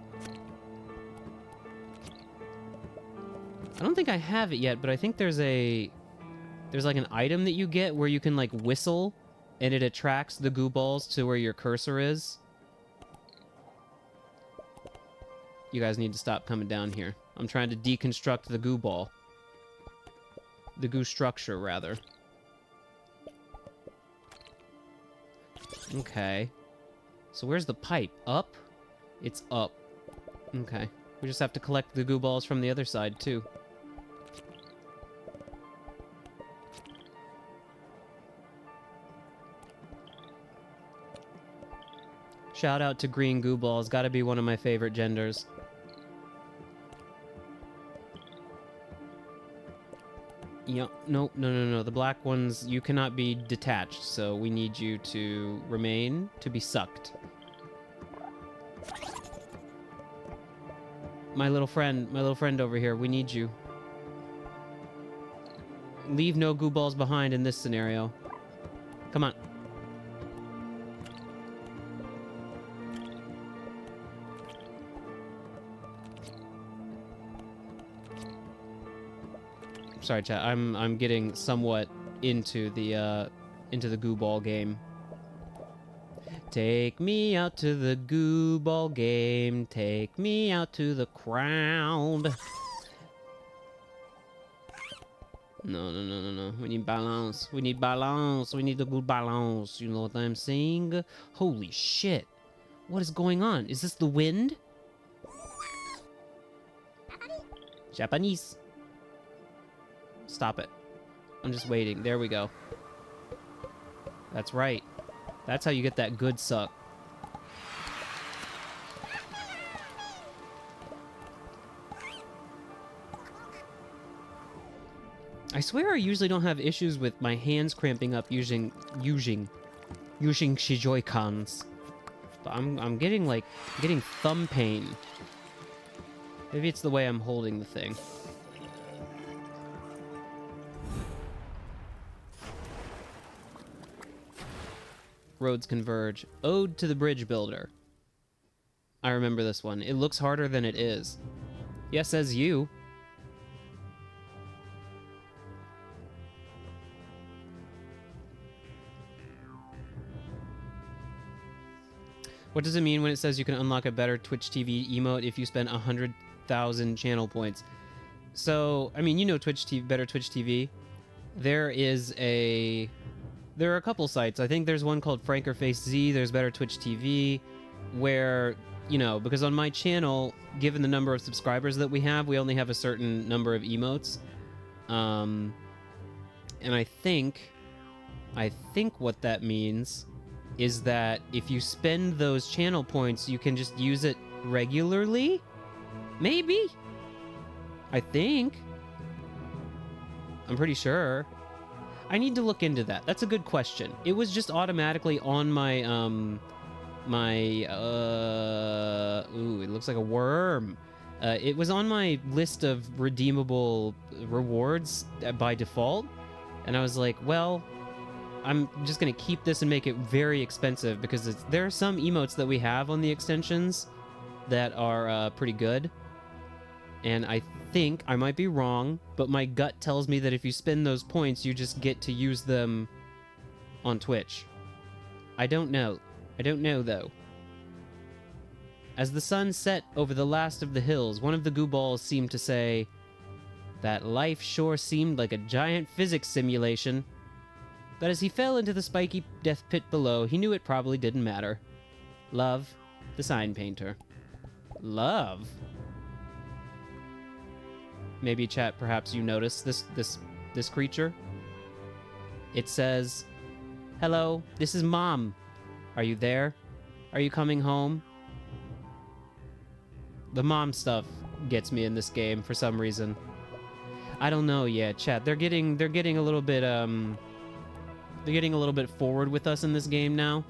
I don't think I have it yet, but I think there's like an item that you get where you can like whistle and it attracts the goo balls to where your cursor is. You guys need to stop coming down here. I'm trying to deconstruct the goo ball. The goo structure, rather. Okay. So where's the pipe? Up? It's up. Okay. We just have to collect the goo balls from the other side, too. Shout out to green goo balls. Gotta be one of my favorite genders. Yeah, no. The black ones, you cannot be detached, so we need you to remain to be sucked. My little friend over here, we need you. Leave no goo balls behind in this scenario. Come on. Sorry, chat. I'm getting somewhat into the goo ball game. Take me out to the goo ball game. Take me out to the crowd. No. We need balance. We need balance. We need the good balance. You know what I'm saying? Holy shit. What is going on? Is this the wind? Japanese. Stop it. I'm just waiting. There we go. That's right. That's how you get that good suck. I swear I usually don't have issues with my hands cramping up using Joy-Cons. But I'm getting thumb pain. Maybe it's the way I'm holding the thing. Roads converge. Ode to the Bridge Builder. I remember this one. It looks harder than it is. Yes, says you. What does it mean when it says you can unlock a better Twitch TV emote if you spend 100,000 channel points? So, I mean, you know Better Twitch TV. There are a couple sites. I think there's one called FrankerFaceZ. There's Better Twitch TV, where, you know, because on my channel, given the number of subscribers that we only have a certain number of emotes. And I think what that means is that if you spend those channel points, you can just use it regularly? Maybe? I think. I'm pretty sure. I need to look into that. That's a good question. It was just automatically on my, ooh, it looks like a worm. It was on my list of redeemable rewards by default. And I was like, well, I'm just going to keep this and make it very expensive because there are some emotes that we have on the extensions that are pretty good. And I think, I might be wrong, but my gut tells me that if you spend those points, you just get to use them on Twitch. I don't know. I don't know, though. As the sun set over the last of the hills, one of the goo balls seemed to say, "That life sure seemed like a giant physics simulation." But as he fell into the spiky death pit below, he knew it probably didn't matter. Love, the sign painter. Love? Maybe, chat, perhaps you notice this creature? It says, "Hello, this is Mom. Are you there? Are you coming home?" The mom stuff gets me in this game for some reason. I don't know yet, chat. They're getting a little bit they're getting a little bit forward with us in this game now.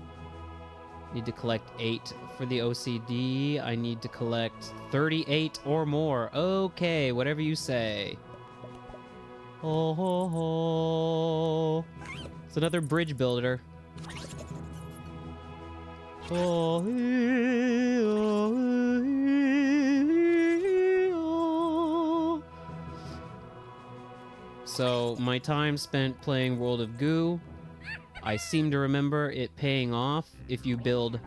Need to collect 8 for the OCD. I need to collect 38 or more. Okay, whatever you say. Oh ho ho. It's another bridge builder. Oh, so, my time spent playing World of Goo, I seem to remember it paying off if you build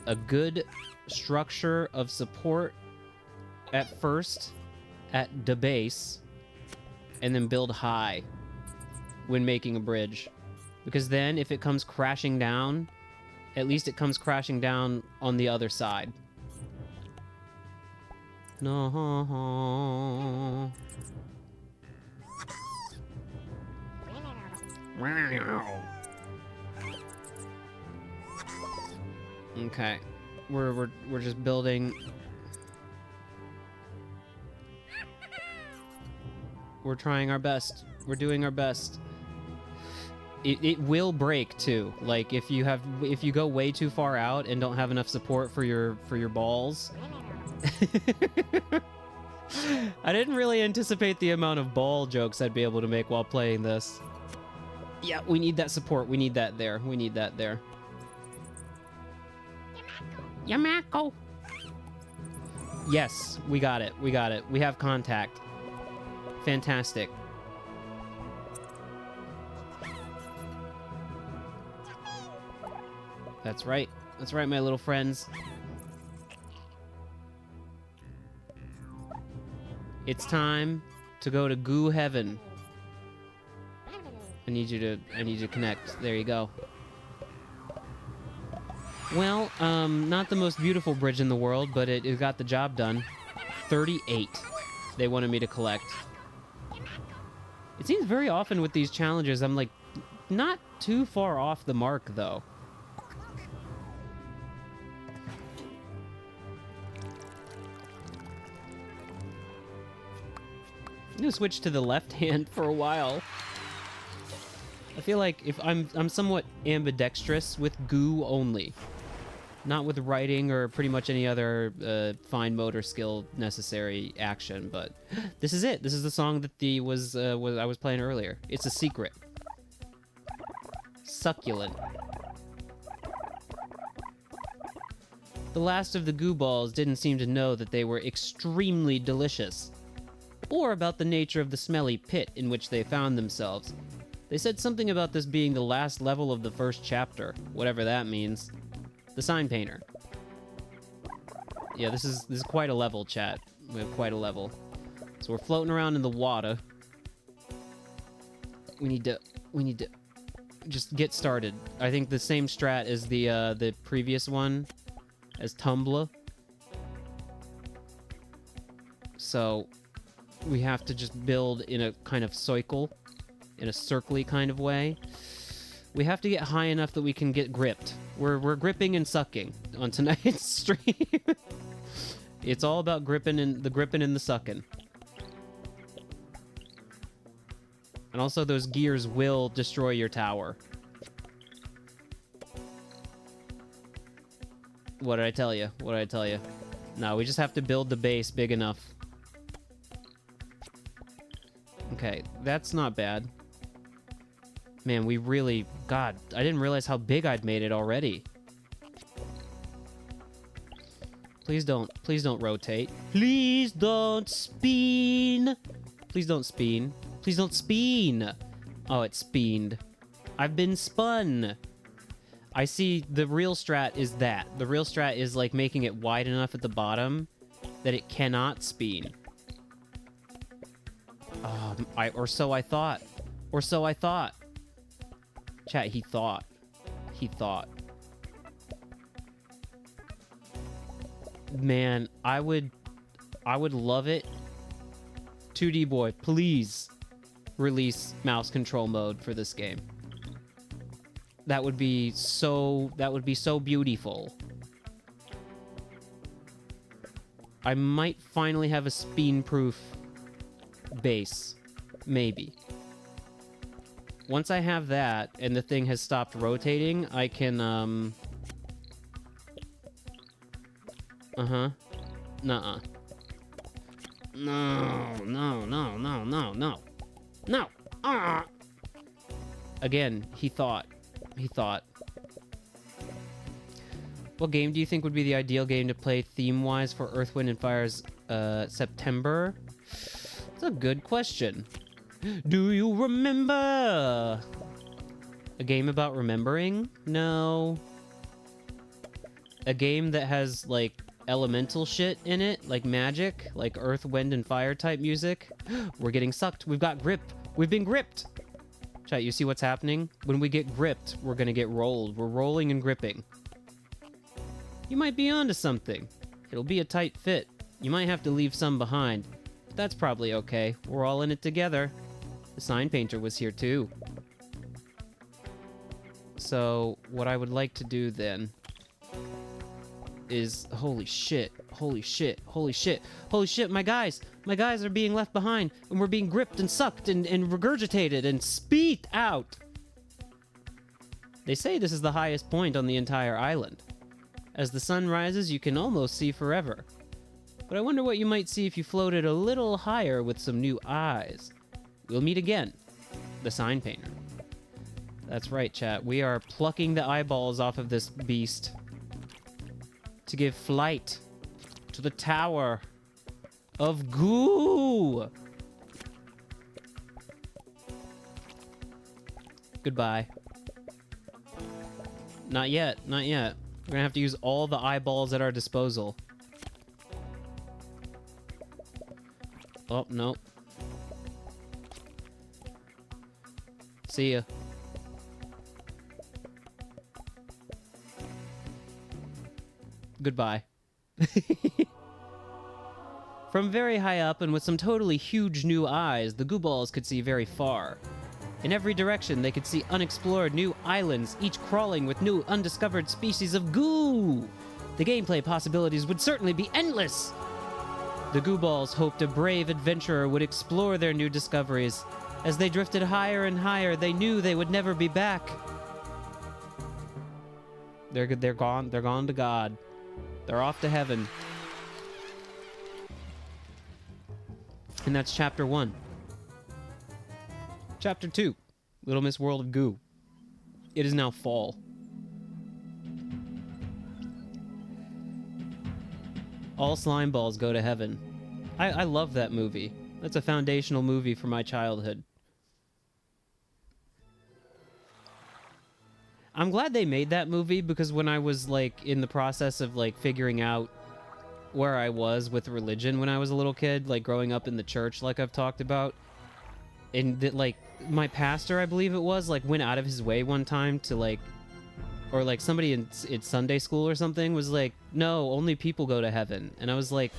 a good structure of support at first, at the base, and then build high when making a bridge. Because then, if it comes crashing down, at least it comes crashing down on the other side. No. Okay, we're just building. We're trying our best. We're doing our best. It will break too. Like if you go way too far out and don't have enough support for your balls. I didn't really anticipate the amount of ball jokes I'd be able to make while playing this. Yeah, we need that support. We need that there. We need that there. Yamako. Yes, we got it. We got it. We have contact. Fantastic. That's right. That's right, my little friends. It's time to go to Goo Heaven. I need you to connect. There you go. Well, not the most beautiful bridge in the world, but it got the job done. 38 they wanted me to collect. It seems very often with these challenges, I'm like, not too far off the mark, though. I'm gonna switch to the left hand for a while. I feel like if I'm somewhat ambidextrous with Goo only, not with writing or pretty much any other fine motor skill necessary action. But this is it. This is the song that I was playing earlier. It's a secret. Succulent. The last of the Goo balls didn't seem to know that they were extremely delicious, or about the nature of the smelly pit in which they found themselves. They said something about this being the last level of the first chapter, whatever that means. The sign painter. Yeah, this is quite a level, chat. We have quite a level. So we're floating around in the water. We need to just get started. I think the same strat as the previous one, as Tumblr. So we have to just build in a kind of cycle, in a circly kind of way. We have to get high enough that we can get gripped. We're gripping and sucking on tonight's stream. It's all about the gripping and the sucking. And also those gears will destroy your tower. What did I tell you? What did I tell you? No, we just have to build the base big enough. Okay, that's not bad. Man, we really... God, I didn't realize how big I'd made it already. Please don't rotate. Please don't spin. Please don't spin. Please don't spin. Oh, it spined. I've been spun. I see the real strat is that. The real strat is like making it wide enough at the bottom that it cannot spin. Or so I thought. Or so I thought. Chat, he thought. He thought. Man, I would love it. 2D boy, please release mouse control mode for this game. That would be so beautiful. I might finally have a spin-proof base. Maybe. Once I have that, and the thing has stopped rotating, I can, Nuh-uh. No. Again, he thought. He thought. What game do you think would be the ideal game to play theme-wise for Earth, Wind, and Fire's September? That's a good question. Do you remember? A game about remembering? No. A game that has, like, elemental shit in it, like magic, like Earth, Wind, and Fire type music. We're getting sucked. We've got gripped. We've been gripped. Chat, you see what's happening? When we get gripped, we're gonna get rolled. We're rolling and gripping. You might be onto something. It'll be a tight fit. You might have to leave some behind. But that's probably okay. We're all in it together. The sign painter was here too. So, what I would like to do then is... Holy shit. Holy shit. Holy shit. Holy shit, my guys! My guys are being left behind, and we're being gripped and sucked and regurgitated and spat out! They say this is the highest point on the entire island. As the sun rises, you can almost see forever. But I wonder what you might see if you floated a little higher with some new eyes. We'll meet again. The sign painter. That's right, chat. We are plucking the eyeballs off of this beast to give flight to the Tower of Goo. Goodbye. Not yet, not yet. We're gonna have to use all the eyeballs at our disposal. Oh, no. See ya. Goodbye. From very high up and with some totally huge new eyes, the goo balls could see very far. In every direction, they could see unexplored new islands, each crawling with new undiscovered species of goo. The gameplay possibilities would certainly be endless. The goo balls hoped a brave adventurer would explore their new discoveries. As they drifted higher and higher, they knew they would never be back. They're gone. They're gone to God. They're off to heaven. And that's chapter 1. Chapter 2, Little Miss World of Goo. It is now fall. All slime balls go to heaven. I love that movie. That's a foundational movie for my childhood. I'm glad they made that movie because when I was, like, in the process of, like, figuring out where I was with religion when I was a little kid, like, growing up in the church, like I've talked about, and that, like, my pastor, I believe it was, like, went out of his way one time to, like, or, like, somebody in Sunday school or something was like, no, only people go to heaven. And I was like,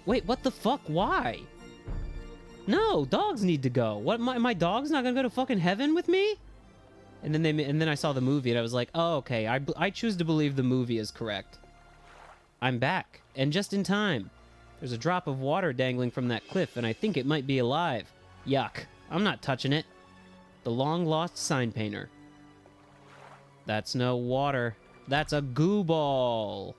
wait, what the fuck? Why? No, dogs need to go. What, my dog's not gonna go to fucking heaven with me? And then I saw the movie and I was like, oh, okay, I choose to believe the movie is correct. I'm back, and just in time. There's a drop of water dangling from that cliff, and I think it might be alive. Yuck, I'm not touching it. The long-lost sign painter. That's no water. That's a goo ball.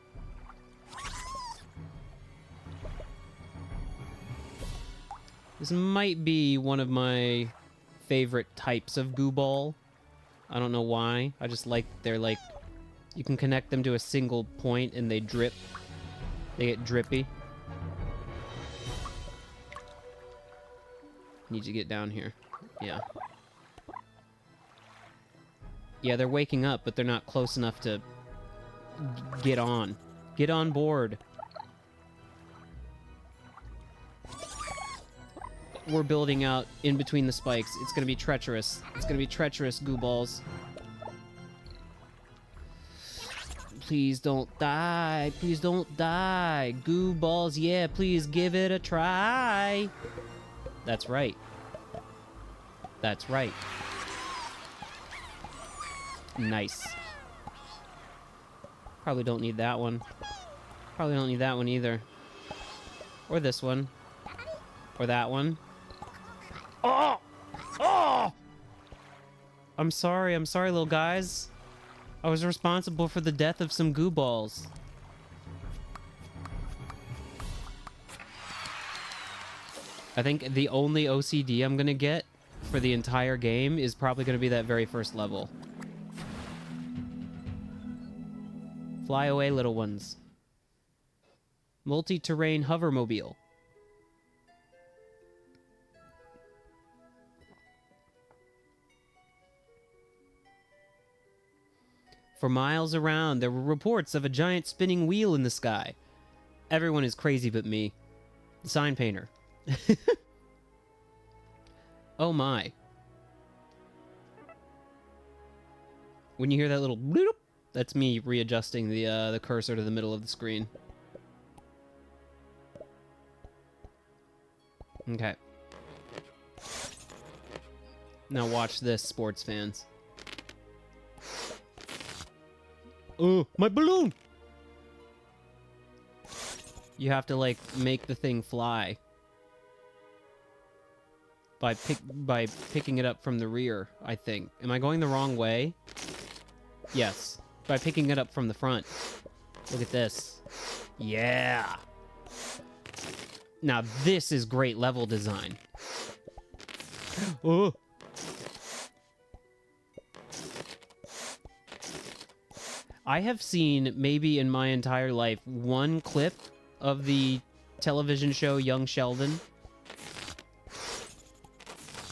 This might be one of my favorite types of goo ball. I don't know why. I just like they're like, you can connect them to a single point and they drip. They get drippy. Need to get down here. Yeah. Yeah, they're waking up, but they're not close enough to get on. Get on board. We're building out in between the spikes. It's gonna be treacherous. It's gonna be treacherous, goo balls. Please don't die. Please don't die. Goo balls, yeah, please give it a try. That's right. That's right. Nice. Probably don't need that one. Probably don't need that one either. Or this one. Or that one. Oh! Oh! I'm sorry, little guys. I was responsible for the death of some goo balls. I think the only OCD I'm gonna get for the entire game is probably gonna be that very first level. Fly away, little ones. Multi-terrain hovermobile. For miles around, there were reports of a giant spinning wheel in the sky. Everyone is crazy but me. The sign painter. Oh my. When you hear that little bloop, that's me readjusting the cursor to the middle of the screen. Okay. Now watch this, sports fans. Oh, my balloon! You have to, like, make the thing fly. By picking it up from the rear, I think. Am I going the wrong way? Yes. By picking it up from the front. Look at this. Yeah! Now this is great level design. Oh! I have seen, maybe in my entire life, one clip of the television show Young Sheldon.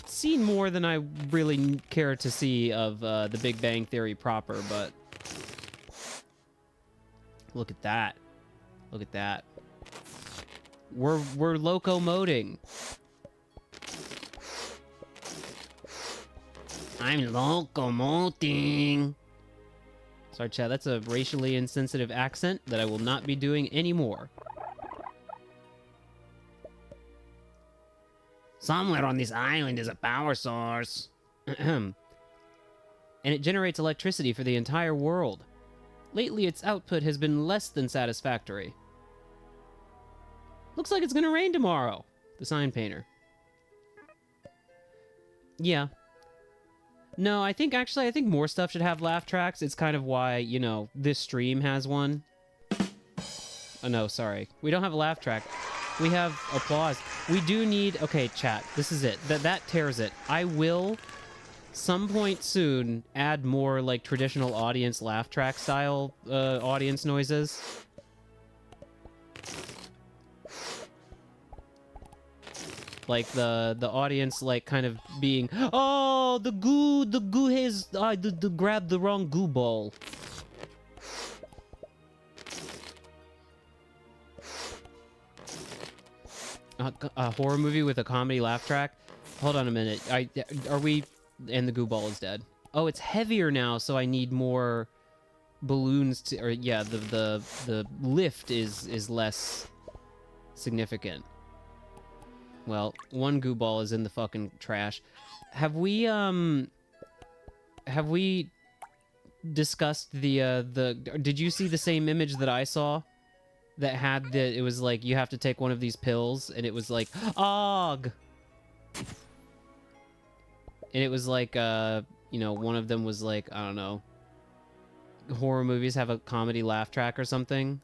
Seen more than I really care to see of The Big Bang Theory proper, but... Look at that. Look at that. We're locomoting. I'm locomoting. Sorry, chat, that's a racially insensitive accent that I will not be doing anymore. Somewhere on this island is a power source. And it generates electricity for the entire world. Lately, its output has been less than satisfactory. Looks like it's gonna rain tomorrow. The sign painter. Yeah. No, I think more stuff should have laugh tracks. It's kind of why, you know, this stream has one. Oh, no, sorry. We don't have a laugh track. We have applause. We do need... Okay, chat, this is it. That tears it. I will, some point soon, add more, like, traditional audience laugh track style audience noises. Like the audience, like, kind of being, oh, the goo has grabbed the wrong goo ball. A horror movie with a comedy laugh track. Hold on a minute. Are we? And the goo ball is dead. Oh, it's heavier now, so I need more balloons to. Or yeah, the lift is less significant. Well, one goo ball is in the fucking trash. Have we discussed did you see the same image that I saw? That had it was like, you have to take one of these pills, and it was like, OG! And it was like, you know, one of them was like, I don't know, horror movies have a comedy laugh track or something.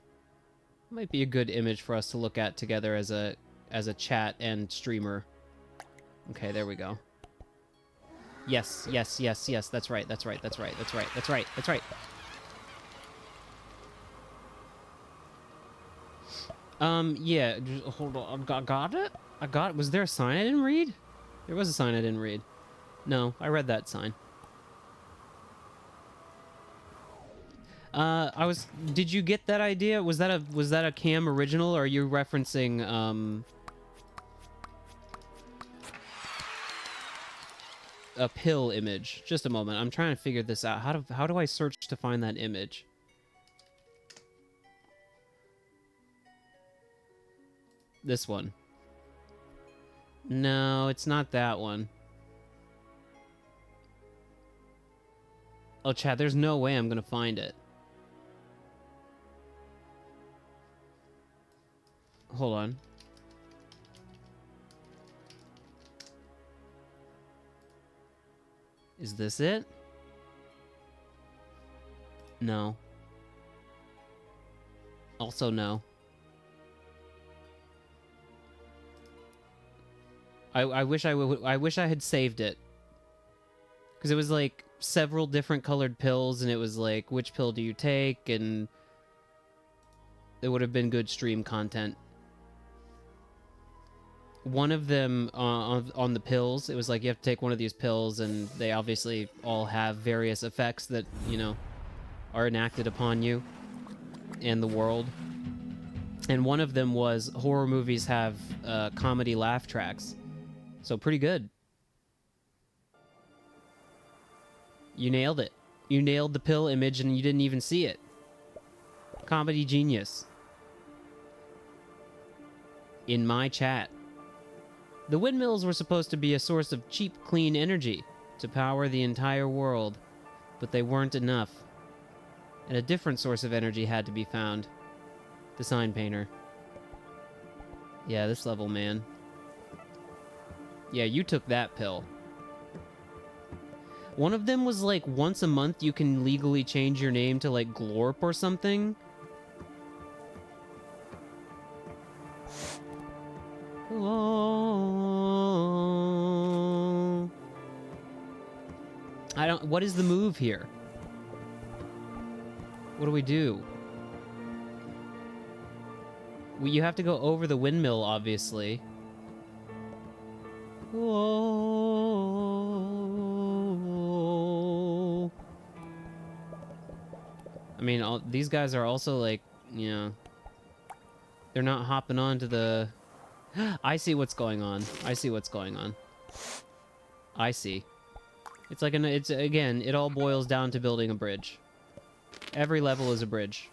Might be a good image for us to look at together as a chat and streamer. Okay, there we go. Yes, yes, yes, yes, that's right, that's right, that's right, that's right, that's right, that's right. Yeah, hold on, got it? I got it. Was there a sign I didn't read? There was a sign I didn't read. No, I read that sign. Did you get that idea? Was that a Cam original, or are you referencing a pill image? Just a moment. I'm trying to figure this out. How do I search to find that image? This one. No, it's not that one. Oh, Chad, there's no way I'm gonna find it. Hold on. Is this it? No. Also no. I wish I had saved it. Because it was like several different colored pills, and it was like, which pill do you take? And it would have been good stream content. One of them on the pills, it was like you have to take one of these pills, and they obviously all have various effects that, you know, are enacted upon you and the world. And one of them was horror movies have comedy laugh tracks. So pretty good. You nailed it. You nailed the pill image and you didn't even see it. Comedy genius. In my chat. The windmills were supposed to be a source of cheap, clean energy to power the entire world, but they weren't enough. And a different source of energy had to be found. The sign painter. Yeah, this level, man. Yeah, you took that pill. One of them was like once a month you can legally change your name to like Glorp or something. Oh. What is the move here? What do we do? You have to go over the windmill, obviously. Whoa. I mean, these guys are also like, you know, they're not hopping onto the... I see what's going on. I see what's going on. I see. It's like it's again, it all boils down to building a bridge. Every level is a bridge.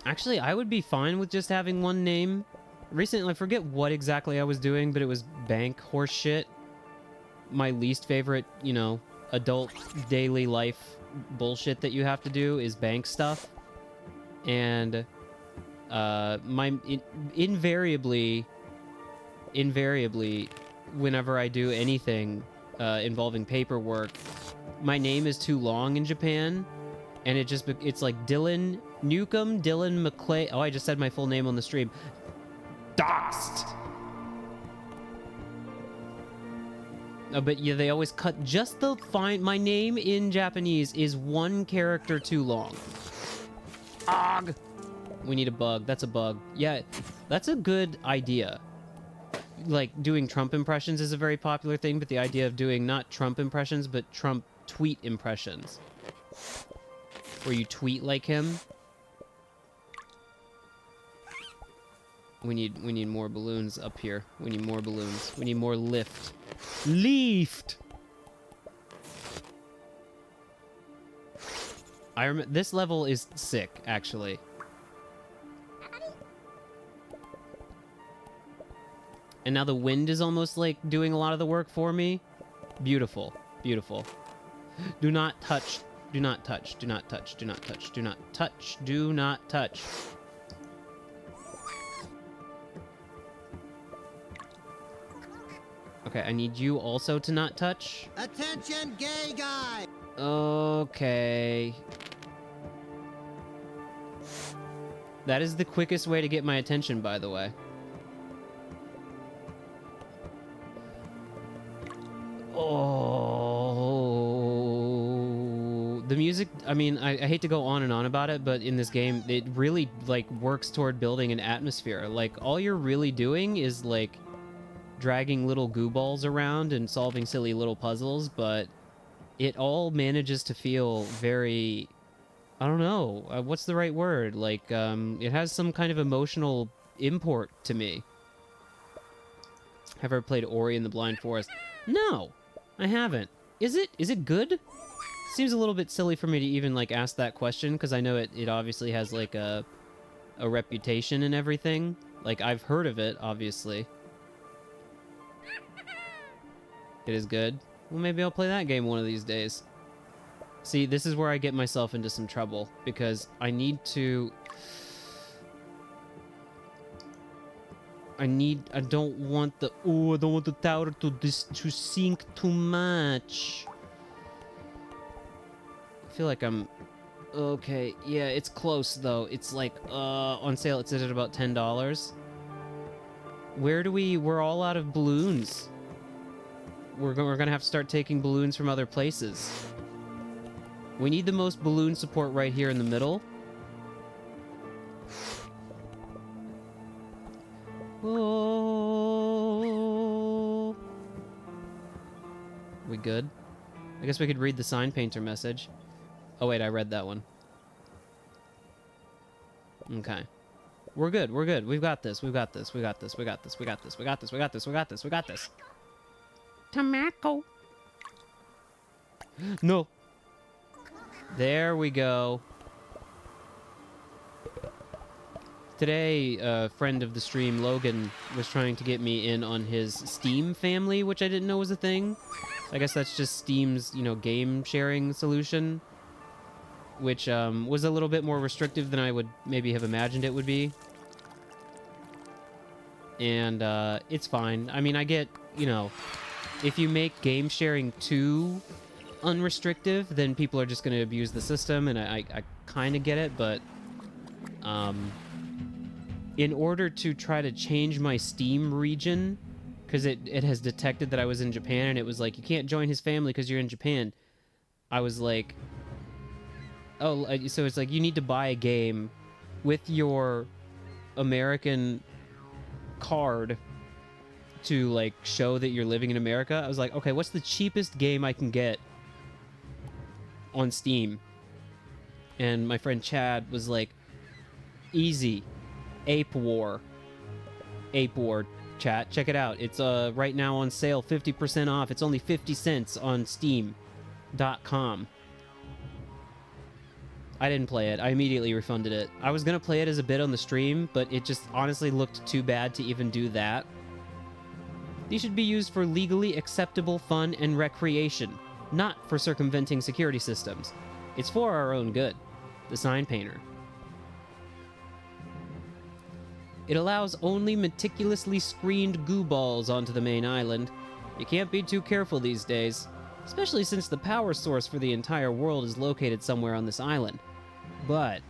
Actually, I would be fine with just having one name. Recently, I forget what exactly I was doing, but it was bank horse shit. My least favorite, you know, adult daily life bullshit that you have to do is bank stuff. And invariably, whenever I do anything involving paperwork, my name is too long in Japan. And it's like Dylan Newcomb, Dylan McClay. Oh, I just said my full name on the stream. Doxed! Oh, but yeah, they always cut just the fine. My name in Japanese is one character too long. Og! We need a bug. That's a bug. Yeah, that's a good idea. Like, doing Trump impressions is a very popular thing, but the idea of doing not Trump impressions, but Trump tweet impressions. Where you tweet like him. We need more balloons up here. We need more balloons. We need more lift. Lift! I remember this level is sick, actually. And now the wind is almost like doing a lot of the work for me. Beautiful. Beautiful. Do not touch. Do not touch. Do not touch. Do not touch. Do not touch. Do not touch. Okay, I need you also to not touch. Attention, gay guy! Okay. That is the quickest way to get my attention, by the way. Oh, The music, I mean, I hate to go on and on about it, but in this game, it really, like, works toward building an atmosphere. Like, all you're really doing is, like, dragging little goo balls around and solving silly little puzzles, but it all manages to feel very, I don't know, what's the right word? Like, it has some kind of emotional import to me. Have I ever played Ori and the Blind Forest? No, I haven't. Is it good? Seems a little bit silly for me to even, like, ask that question, because I know it obviously has, like, a reputation and everything. Like, I've heard of it, obviously. It is good? Well, maybe I'll play that game one of these days. See, this is where I get myself into some trouble, because I need to... I don't want the... Oh, I don't want the tower to sink too much. I feel like I'm... Okay, yeah, it's close, though. It's like, on sale, it's at about $10. Where do we... We're all out of balloons. We're gonna have to start taking balloons from other places. We need the most balloon support right here in the middle. Oh. We good? I guess we could read the sign painter message. Oh wait, I read that one. Okay. We're good, we're good. We've got this, we've got this, we got this, we got this, we got this, we got this, we got this, we got this, we got this. Tobacco. No. There we go. Today, a friend of the stream, Logan, was trying to get me in on his Steam family, which I didn't know was a thing. I guess that's just Steam's, you know, game sharing solution, which was a little bit more restrictive than I would maybe have imagined it would be. And it's fine. I mean, I get, you know, if you make game sharing too unrestrictive, then people are just going to abuse the system, and I kind of get it, but in order to try to change my Steam region, because it has detected that I was in Japan, and it was like, you can't join his family because you're in Japan. I was like, oh, so it's like, you need to buy a game with your American card to, like, show that you're living in America. I was like, okay, what's the cheapest game I can get on Steam? And my friend Chad was like, easy. Ape War, chat. Check it out. It's right now on sale, 50% off. It's only 50 cents on Steam.com. I didn't play it. I immediately refunded it. I was going to play it as a bit on the stream, but it just honestly looked too bad to even do that. These should be used for legally acceptable fun and recreation, not for circumventing security systems. It's for our own good. The sign painter. It allows only meticulously screened goo balls onto the main island. You can't be too careful these days, especially since the power source for the entire world is located somewhere on this island. But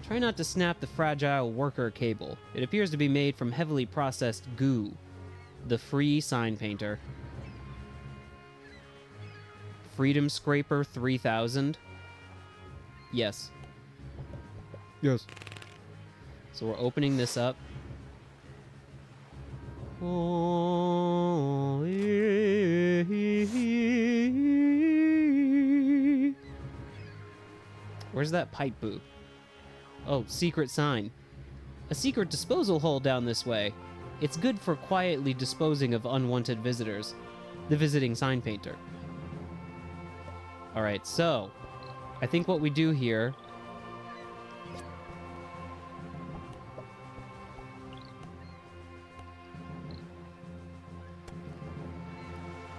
try not to snap the fragile worker cable. It appears to be made from heavily processed goo. The free sign painter. Freedom Scraper 3000. Yes. Yes. So we're opening this up. Oh, where's that pipe boo? Oh, secret sign. A secret disposal hole down this way. It's good for quietly disposing of unwanted visitors. The visiting sign painter. Alright, so I think what we do here...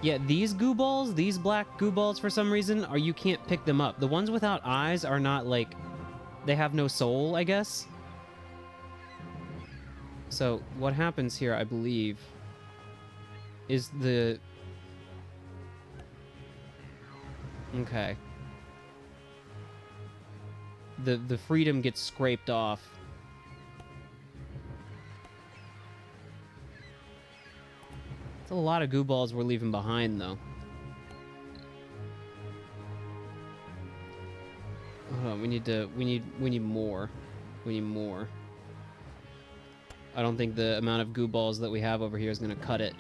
Yeah, these goo balls, these black goo balls for some reason, you can't pick them up. The ones without eyes are not, like, they have no soul, I guess. So, what happens here, I believe, is the... Okay. The freedom gets scraped off. It's a lot of goo balls we're leaving behind, though. Hold on, we need more. We need more. I don't think the amount of goo balls that we have over here is gonna cut it.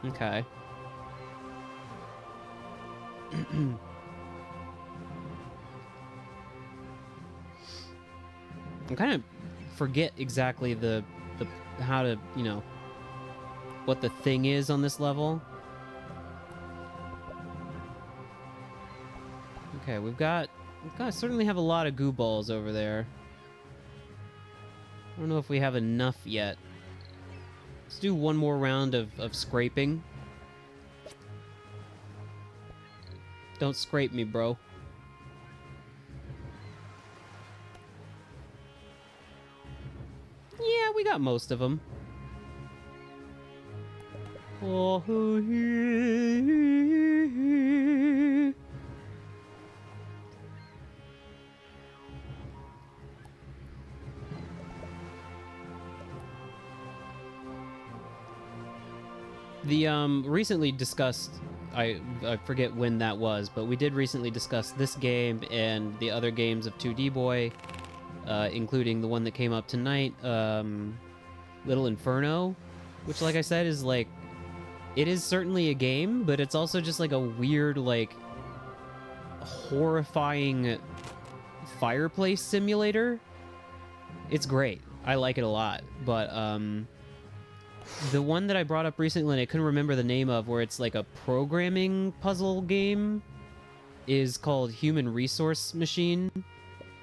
Okay. I kind of forget exactly the how to, you know, what the thing is on this level. Okay, we've got certainly have a lot of goo balls over there. I don't know if we have enough yet. Let's do one more round of scraping. Don't scrape me, bro. Yeah, we got most of them. Oh, the recently discussed, I forget when that was, but we did recently discuss this game and the other games of 2D Boy, including the one that came up tonight, Little Inferno, which, like I said, is like, it is certainly a game, but it's also just like a weird, like, horrifying fireplace simulator. It's great. I like it a lot, but the one that I brought up recently and I couldn't remember the name of, where it's like a programming puzzle game, is called Human Resource Machine.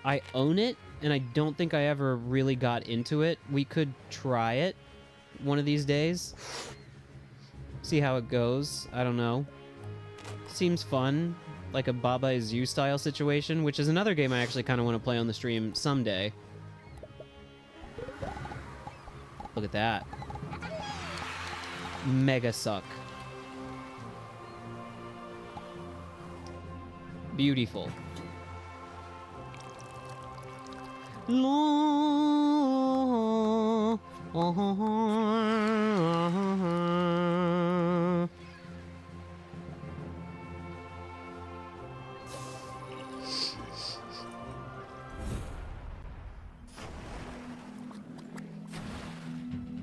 I own it, and I don't think I ever really got into it. We could try it one of these days. See how it goes. I don't know. Seems fun. Like a Baba Is You style situation, which is another game I actually kind of want to play on the stream someday. Look at that. Mega suck. Beautiful.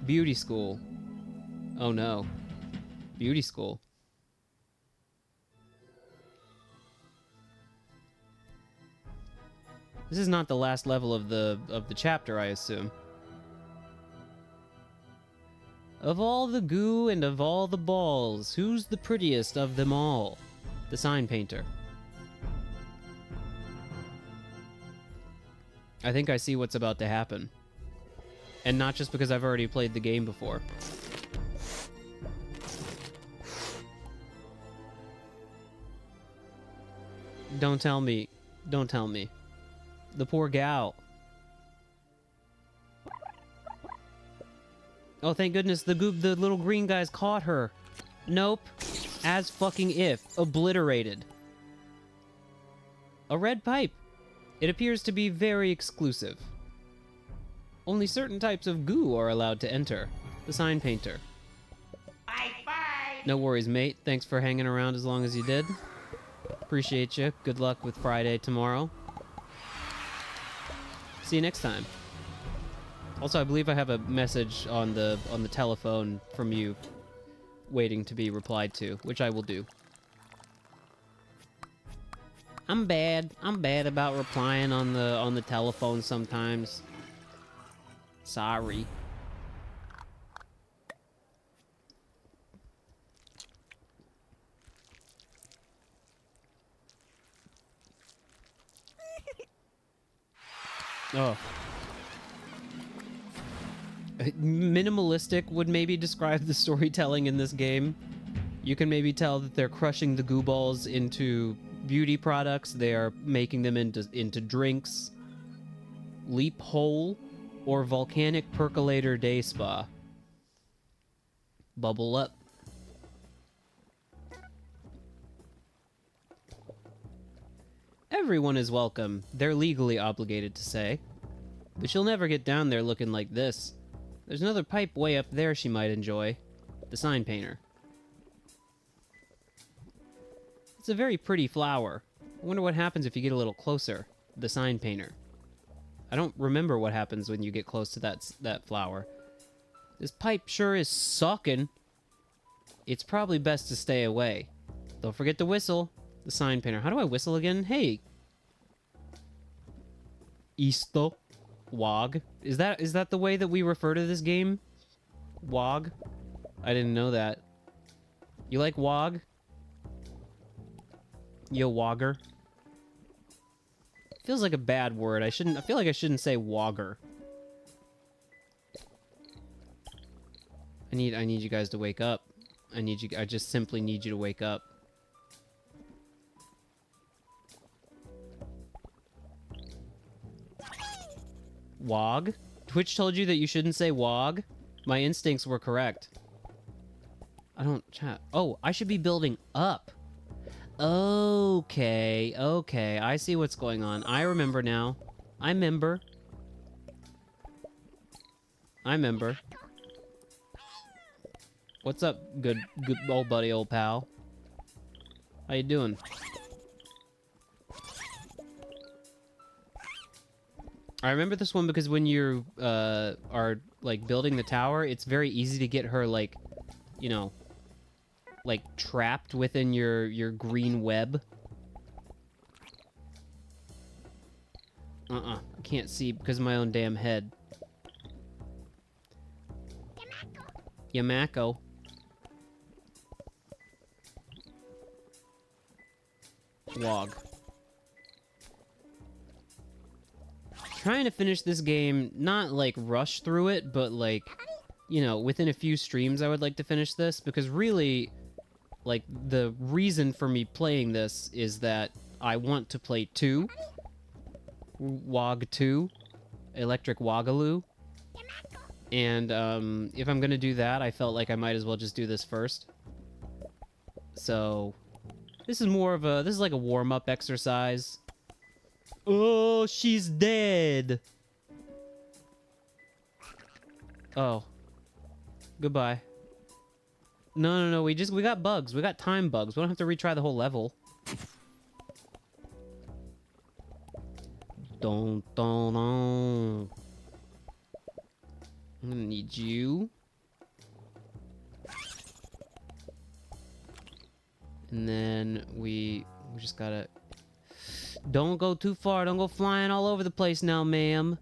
Beauty school. Oh no. Beauty school. This is not the last level of the chapter, I assume. Of all the goo and of all the balls, who's the prettiest of them all? The sign painter. I think I see what's about to happen. And not just because I've already played the game before. Don't tell me. Don't tell me. The poor gal. Oh, thank goodness the little green guys caught her. Nope. As fucking if. Obliterated. A red pipe. It appears to be very exclusive. Only certain types of goo are allowed to enter. The sign painter. Bye. No worries, mate. Thanks for hanging around as long as you did. Appreciate you. Good luck with Friday tomorrow. See you next time. Also, I believe I have a message on the telephone from you waiting to be replied to, which I will do. I'm bad about replying on the telephone sometimes. Sorry. Oh. Minimalistic would maybe describe the storytelling in this game. You can maybe tell that they're crushing the goo balls into beauty products. They are making them into drinks. Leap hole or volcanic percolator day spa. Bubble up. Everyone is welcome, they're legally obligated to say. But she'll never get down there looking like this. There's another pipe way up there she might enjoy. the sign painter. It's a very pretty flower. I wonder what happens if you get a little closer. The sign painter. I don't remember what happens when you get close to that flower. This pipe sure is sucking. It's probably best to stay away. Don't forget to whistle. The sign painter. How do I whistle again? Hey. Isto. Wog. Is that the way that we refer to this game? Wog? I didn't know that. You like wog? Yo, wogger. Feels like a bad word. I feel like I shouldn't say wogger. I need you guys to wake up. I just simply need you to wake up. Wog? Twitch told you that you shouldn't say wog? My instincts were correct. I don't chat. Oh, I should be building up. Okay, okay. I see what's going on. I remember now. I remember. What's up, good old buddy, old pal? How you doing? I remember this one because when you are like building the tower, it's very easy to get her like, you know, like trapped within your green web. I can't see because of my own damn head. Yamako. Wog. Trying to finish this game, not like rush through it, but like, you know, within a few streams I would like to finish this, because really, like, the reason for me playing this is that I want to play 2. Wog 2. Electric Wogaloo. And, if I'm gonna do that, I felt like I might as well just do this first. So, this is like a warm-up exercise. Oh, she's dead! Oh. Goodbye. No, we got bugs. We got time bugs. We don't have to retry the whole level. Don't. I'm gonna need you. And then we just gotta... Don't go too far. Don't go flying all over the place now, ma'am.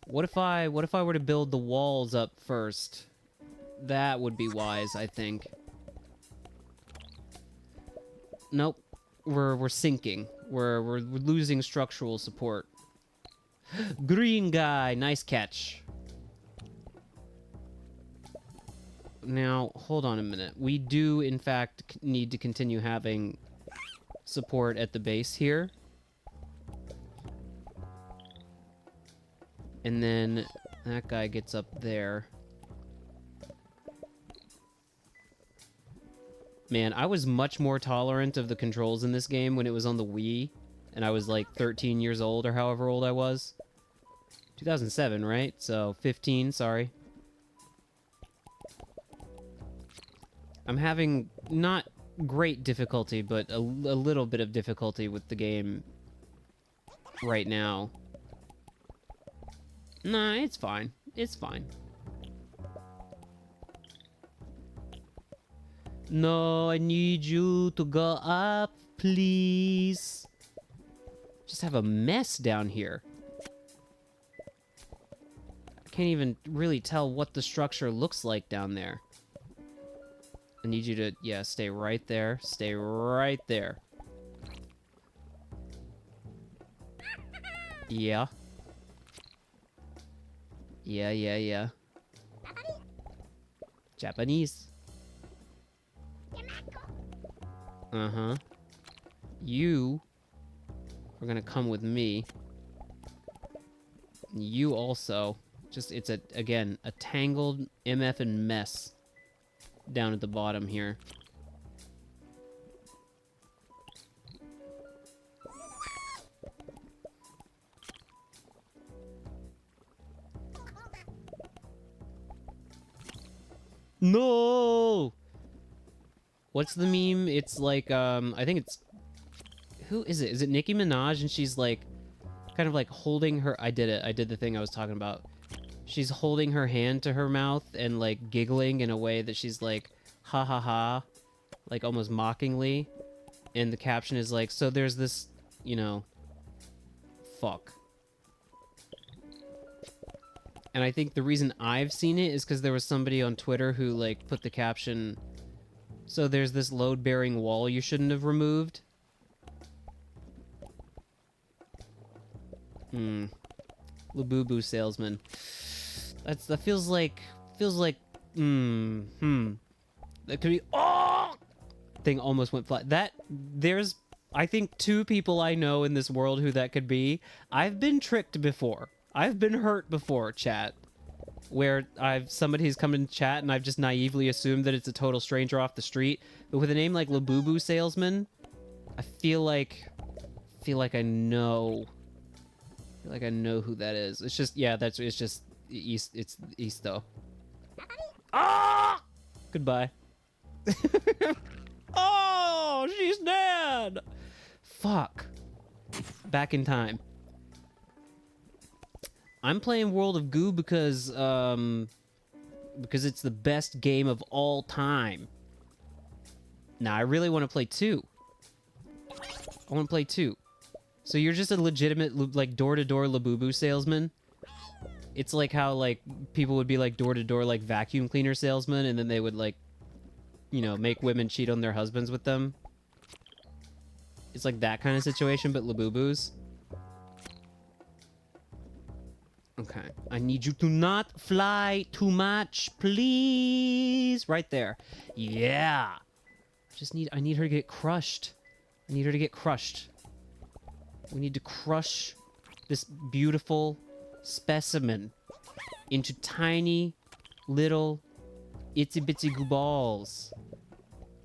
What if I were to build the walls up first? That would be wise, I think. Nope. We're sinking. We're losing structural support. Green guy, nice catch. Now, hold on a minute. We do, in fact, need to continue having support at the base here. And then that guy gets up there. Man, I was much more tolerant of the controls in this game when it was on the Wii, and I was like 13 years old or however old I was. 2007, right? So 15, sorry. I'm having not great difficulty, but a little bit of difficulty with the game right now. Nah, it's fine. It's fine. No, I need you to go up, please. Just have a mess down here. I can't even really tell what the structure looks like down there. I need you to, yeah, stay right there. Stay right there. Yeah. Yeah. Japanese. Uh-huh. You are gonna come with me. You also. Just, it's again, a tangled MFing mess down at the bottom here. No! What's the meme? It's like, I think it's... Who is it? Is it Nicki Minaj? And she's like, kind of like holding her... I did it. I did the thing I was talking about. She's holding her hand to her mouth and like giggling in a way that she's like, ha ha ha, like almost mockingly. And the caption is like, so there's this, you know, fuck. And I think the reason I've seen it is because there was somebody on Twitter who like put the caption, so there's this load-bearing wall you shouldn't have removed. Labubu salesman. That feels like that could be. Oh, thing almost went flat. There's I think 2 people I know in this world who that could be. I've been tricked before. I've been hurt before, chat. Where somebody's come in chat and I've just naively assumed that it's a total stranger off the street. But with a name like Labubu salesman, I feel like I know. I feel like I know who that is. It's just it's just East. It's East though. Ah! Goodbye. Oh, she's dead. Fuck. Back in time. I'm playing World of Goo because it's the best game of all time. Now, I really want to play 2. I want to play 2. So you're just a legitimate, like, door-to-door Labubu salesman? It's like how, like, people would be, like, door-to-door, like, vacuum cleaner salesman, and then they would, like, you know, make women cheat on their husbands with them. It's like that kind of situation, but Labubus. Okay. I need you to not fly too much, please. Right there. Yeah. I need her to get crushed. I need her to get crushed. We need to crush this beautiful specimen into tiny little itsy bitsy goo balls.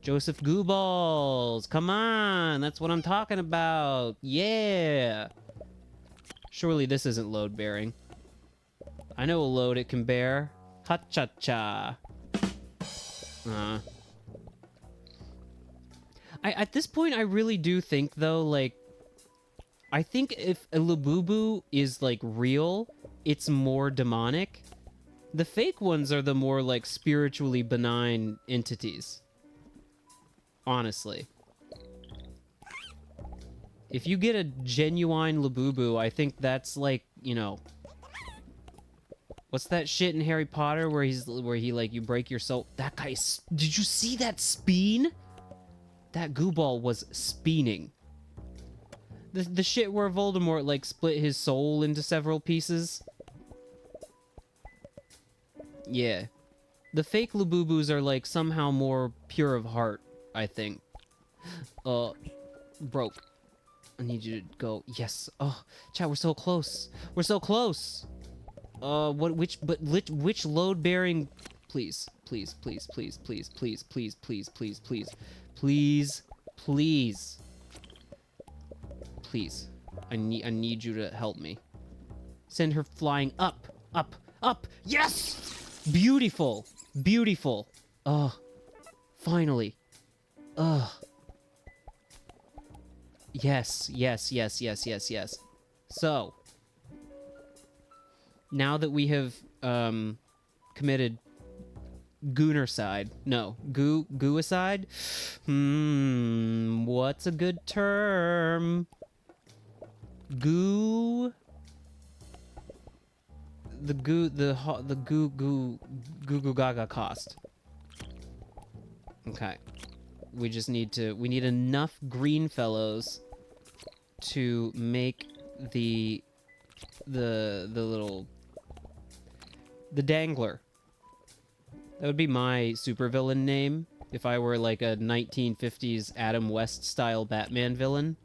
Joseph Goo Balls. Come on. That's what I'm talking about. Yeah. Surely this isn't load bearing. I know a load it can bear. Ha-cha-cha. At this point, I really do think, though, like, I think if a Labubu is, like, real, it's more demonic. The fake ones are the more, like, spiritually benign entities. Honestly. If you get a genuine Labubu, I think that's, like, you know... What's that shit in Harry Potter where he, like, you break your soul? That guy... Did you see that speen? That goo ball was speening. The shit where Voldemort, like, split his soul into several pieces. Yeah. The fake Labubus are, like, somehow more pure of heart, I think. Broke. I need you to go. Yes. Oh, chat, we're so close. We're so close. Which load-bearing... Please. Please, please, please, please, please, please, please, please, please. Please, please. Please. I need you to help me. Send her flying up, up, up. Yes! Beautiful. Beautiful. Oh. Finally. Ugh. Yes, yes, yes, yes, yes, yes. So, now that we have committed goonercide, no, gooicide. What's a good term? Goo. The goo gaga cost. Okay. We need enough green fellows to make the dangler. That would be my supervillain name if I were like a 1950s Adam West style Batman villain.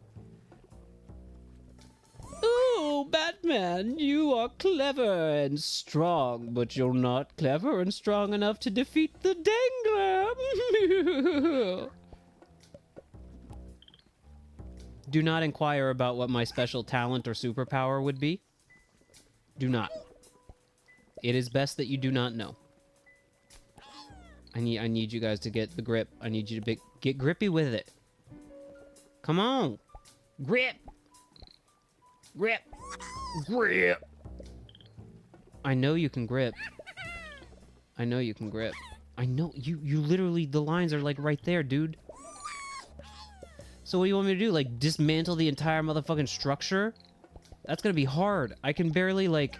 Oh, Batman, you are clever and strong, but you're not clever and strong enough to defeat the dangler. Do not inquire about what my special talent or superpower would be. Do not. It is best that you do not know. I need you guys to get the grip. I need you to get grippy with it. Come on. Grip. Grip. Grip. I know you can grip. I know you can grip. I know you literally, the lines are like right there, dude. So what do you want me to do? Like dismantle the entire motherfucking structure? That's gonna be hard. I can barely like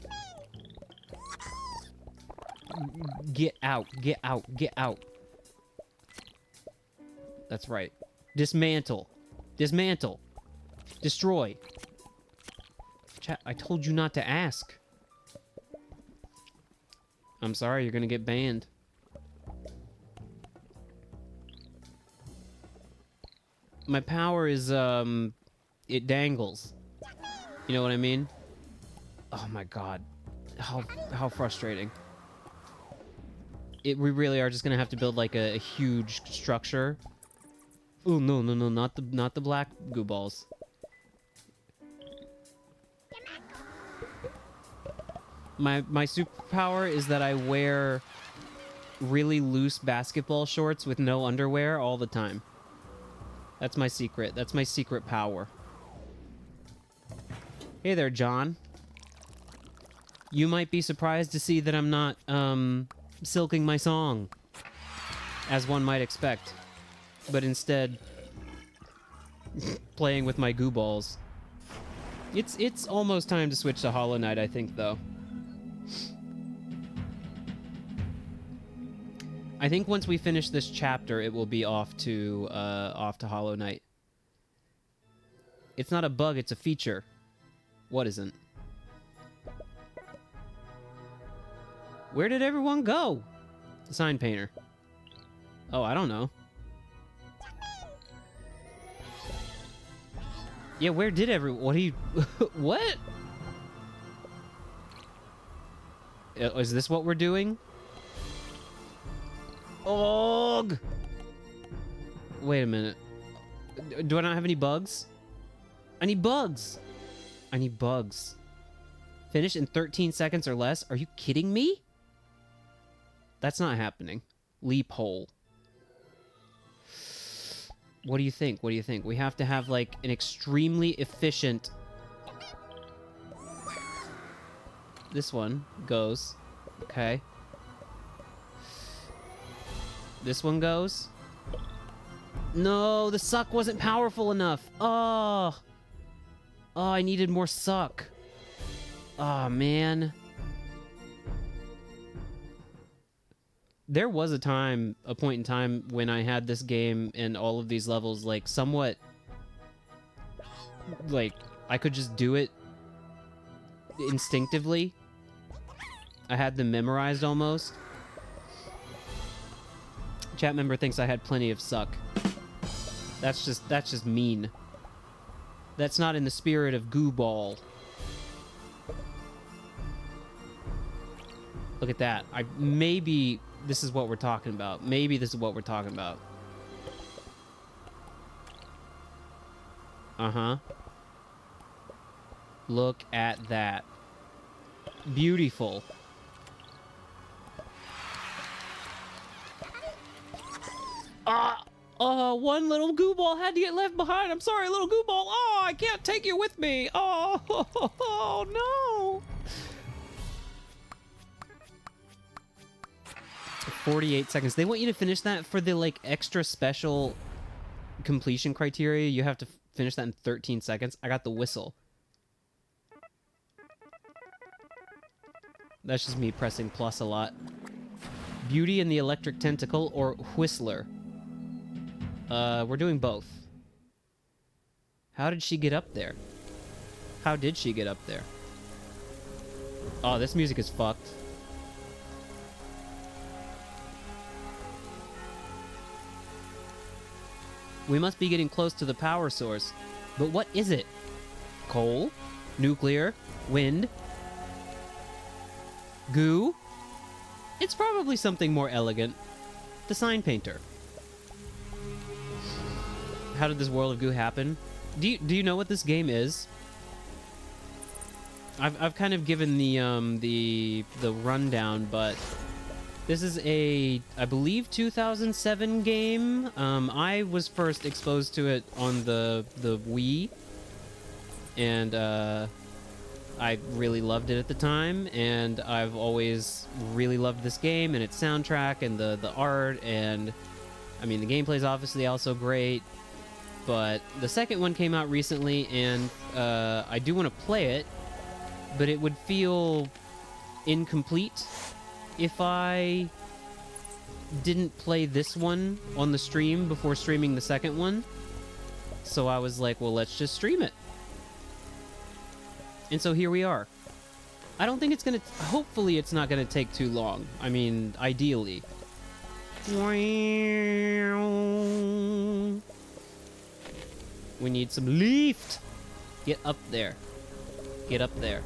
get out, get out, get out. That's right. Dismantle. Dismantle. Destroy. Chat, I told you not to ask. I'm sorry, you're gonna get banned. My power is, it dangles. You know what I mean? Oh my god. How frustrating. We really are just gonna have to build like a huge structure. Oh no, not the black goo balls. My superpower is that I wear really loose basketball shorts with no underwear all the time. That's my secret. That's my secret power. Hey there, John. You might be surprised to see that I'm not, silking my song, as one might expect, but instead playing with my goo balls. It's almost time to switch to Hollow Knight, I think, though. I think once we finish this chapter, it will be off to Hollow Knight. It's not a bug, it's a feature. What isn't? Where did everyone go? The sign painter. Oh, I don't know. Yeah, where did everyone... What are you... What? Is this what we're doing? Ugh! Wait a minute. Do I not have any bugs? I need bugs! I need bugs. Finish in 13 seconds or less? Are you kidding me? That's not happening. Leap hole. What do you think? What do you think? We have to have, like, an extremely efficient... This one goes. Okay. This one goes. No, the suck wasn't powerful enough. Oh. Oh, I needed more suck. Oh, man. There was a point in time when I had this game and all of these levels, like, somewhat... Like, I could just do it instinctively. I had them memorized almost. Chat member thinks I had plenty of suck. That's just mean. That's not in the spirit of goo ball. Look at that. Maybe this is what we're talking about. Maybe this is what we're talking about. Uh-huh. Look at that. Beautiful. One little goo ball had to get left behind. I'm sorry, little goo ball. Oh, I can't take you with me. Oh, no. 48 seconds. They want you to finish that for the, like, extra special completion criteria. You have to finish that in 13 seconds. I got the whistle. That's just me pressing plus a lot. Beauty and the Electric Tentacle or Whistler. We're doing both. How did she get up there? How did she get up there? Oh, this music is fucked. We must be getting close to the power source. But what is it? Coal? Nuclear? Wind? Goo? It's probably something more elegant. The sign painter. How did this world of goo happen? Do you know what this game is? I've kind of given the rundown, but This is a, I believe, 2007 game. I was first exposed to it on the Wii, and I really loved it at the time, and I've always really loved this game and its soundtrack and the art, and I mean, the gameplay's obviously also great, but the second one came out recently, and I do want to play it, but it would feel incomplete if I didn't play this one on the stream before streaming the second one. So I was like, well, let's just stream it. And so here we are. I don't think it's gonna... Hopefully it's not gonna take too long. I mean, ideally. We need some lift! Get up there. Get up there.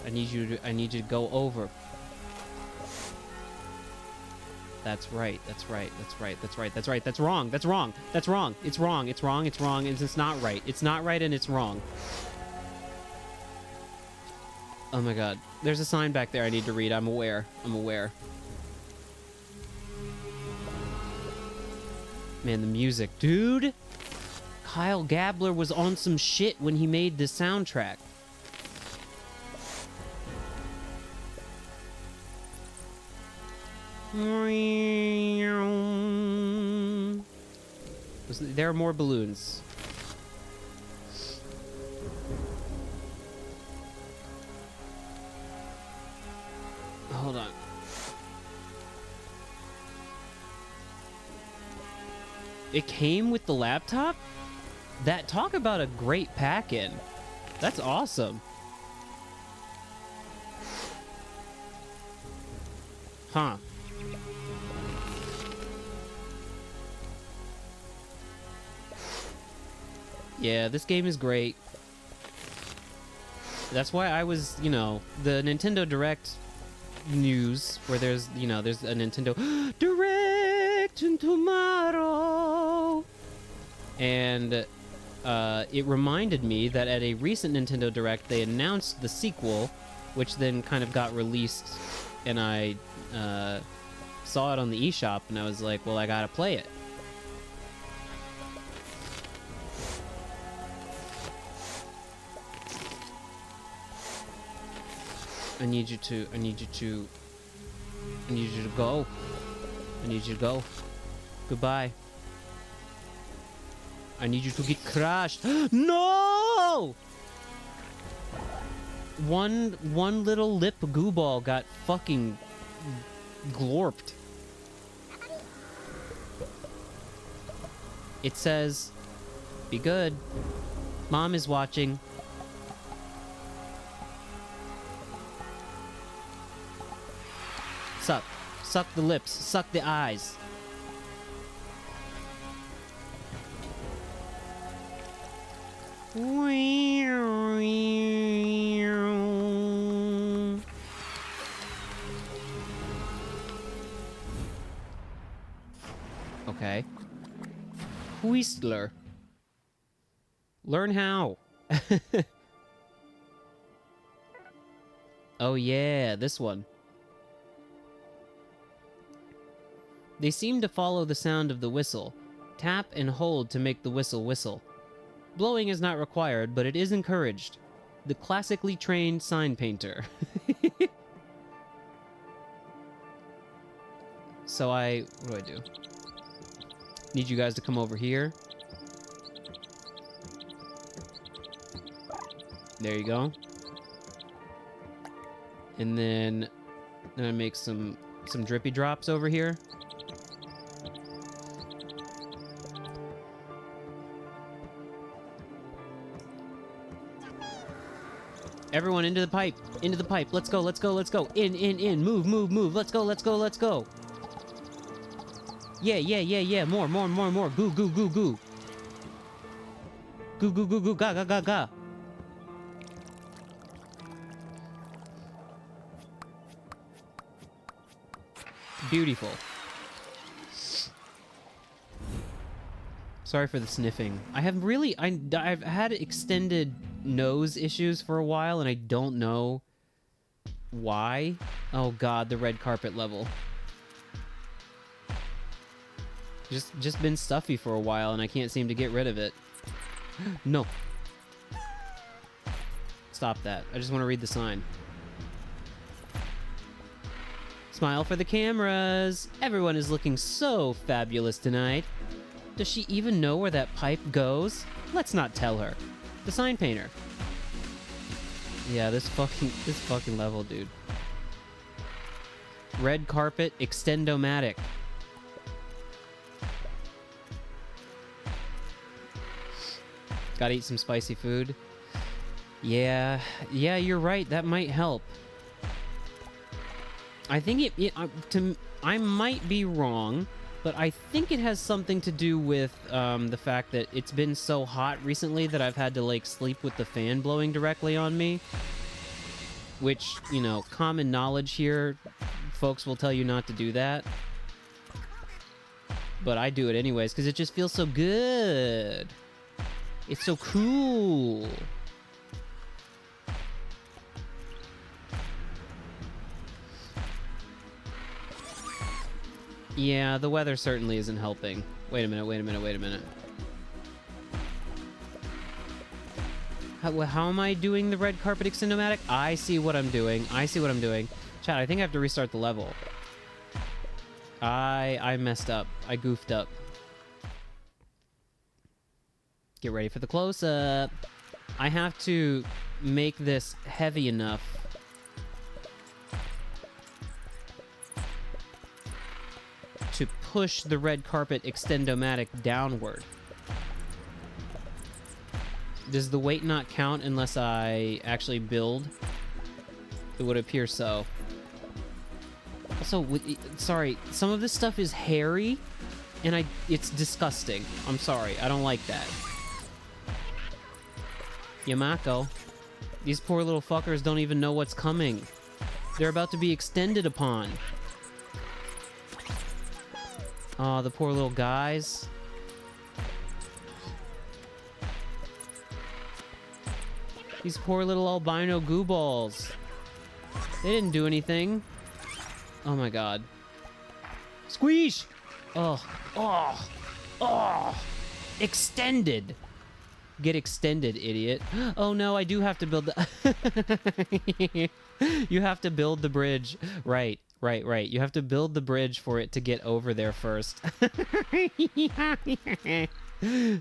I need you to go over. That's right, that's right, that's right, that's right, that's right, that's wrong, that's wrong, that's wrong, it's wrong, it's wrong, it's wrong, and it's not right. It's not right and it's wrong. Oh my god. There's a sign back there I need to read. I'm aware. I'm aware. Man, the music. Dude! Kyle Gabler was on some shit when he made this soundtrack. There are more balloons. Hold on. It came with the laptop? That, talk about a great pack-in. That's awesome. Huh. Yeah, this game is great. That's why I was, you know, the Nintendo Direct news, where there's, you know, there's a Nintendo Direct in tomorrow. And it reminded me that at a recent Nintendo Direct, they announced the sequel, which then kind of got released, and I saw it on the eShop, and I was like, well, I gotta play it. I need you to go. I need you to go. Goodbye. I need you to get crushed. No! One little lip goo ball got fucking glorped. It says, be good. Mom is watching. Suck. Suck the lips. Suck the eyes. Okay. Whistler. Learn how. Oh yeah, this one. They seem to follow the sound of the whistle. Tap and hold to make the whistle whistle. Blowing is not required, but it is encouraged. The classically trained sign painter. So what do I do? Need you guys to come over here. There you go. And then I make some drippy drops over here. Everyone into the pipe. Into the pipe. Let's go, let's go, let's go. In. Move, move, move. Let's go, let's go, let's go. Yeah. More. Goo. Goo. Ga. Beautiful. Sorry for the sniffing. I've had extended nose issues for a while, and I don't know why. Oh god, the red carpet level. Just been stuffy for a while and I can't seem to get rid of it. No. Stop that. I just want to read the sign. Smile for the cameras. Everyone is looking so fabulous tonight. Does she even know where that pipe goes? Let's not tell her. The sign painter. Yeah, this fucking level, dude. Red carpet extendomatic. Gotta eat some spicy food. Yeah, you're right. That might help. I think I might be wrong, but I think it has something to do with the fact that it's been so hot recently that I've had to, like, sleep with the fan blowing directly on me. Which, you know, common knowledge here, folks will tell you not to do that. But I do it anyways, because it just feels so good. It's so cool. Yeah, the weather certainly isn't helping. Wait a minute. How am I doing the red carpet extendomatic? I see what I'm doing. Chat, I think I have to restart the level. I messed up. I goofed up. Get ready for the close-up. I have to make this heavy enough to push the red carpet extendomatic downward. Does the weight not count unless I actually build? It would appear so. Also, sorry, some of this stuff is hairy, and it's disgusting. I'm sorry, I don't like that. Yamako, these poor little fuckers don't even know what's coming. They're about to be extended upon. Oh, the poor little guys. These poor little albino goo balls. They didn't do anything. Oh my god. Squeeze! Oh. Extended. Get extended, idiot. Oh no, I do have to build the... You have to build the bridge. Right. You have to build the bridge for it to get over there first.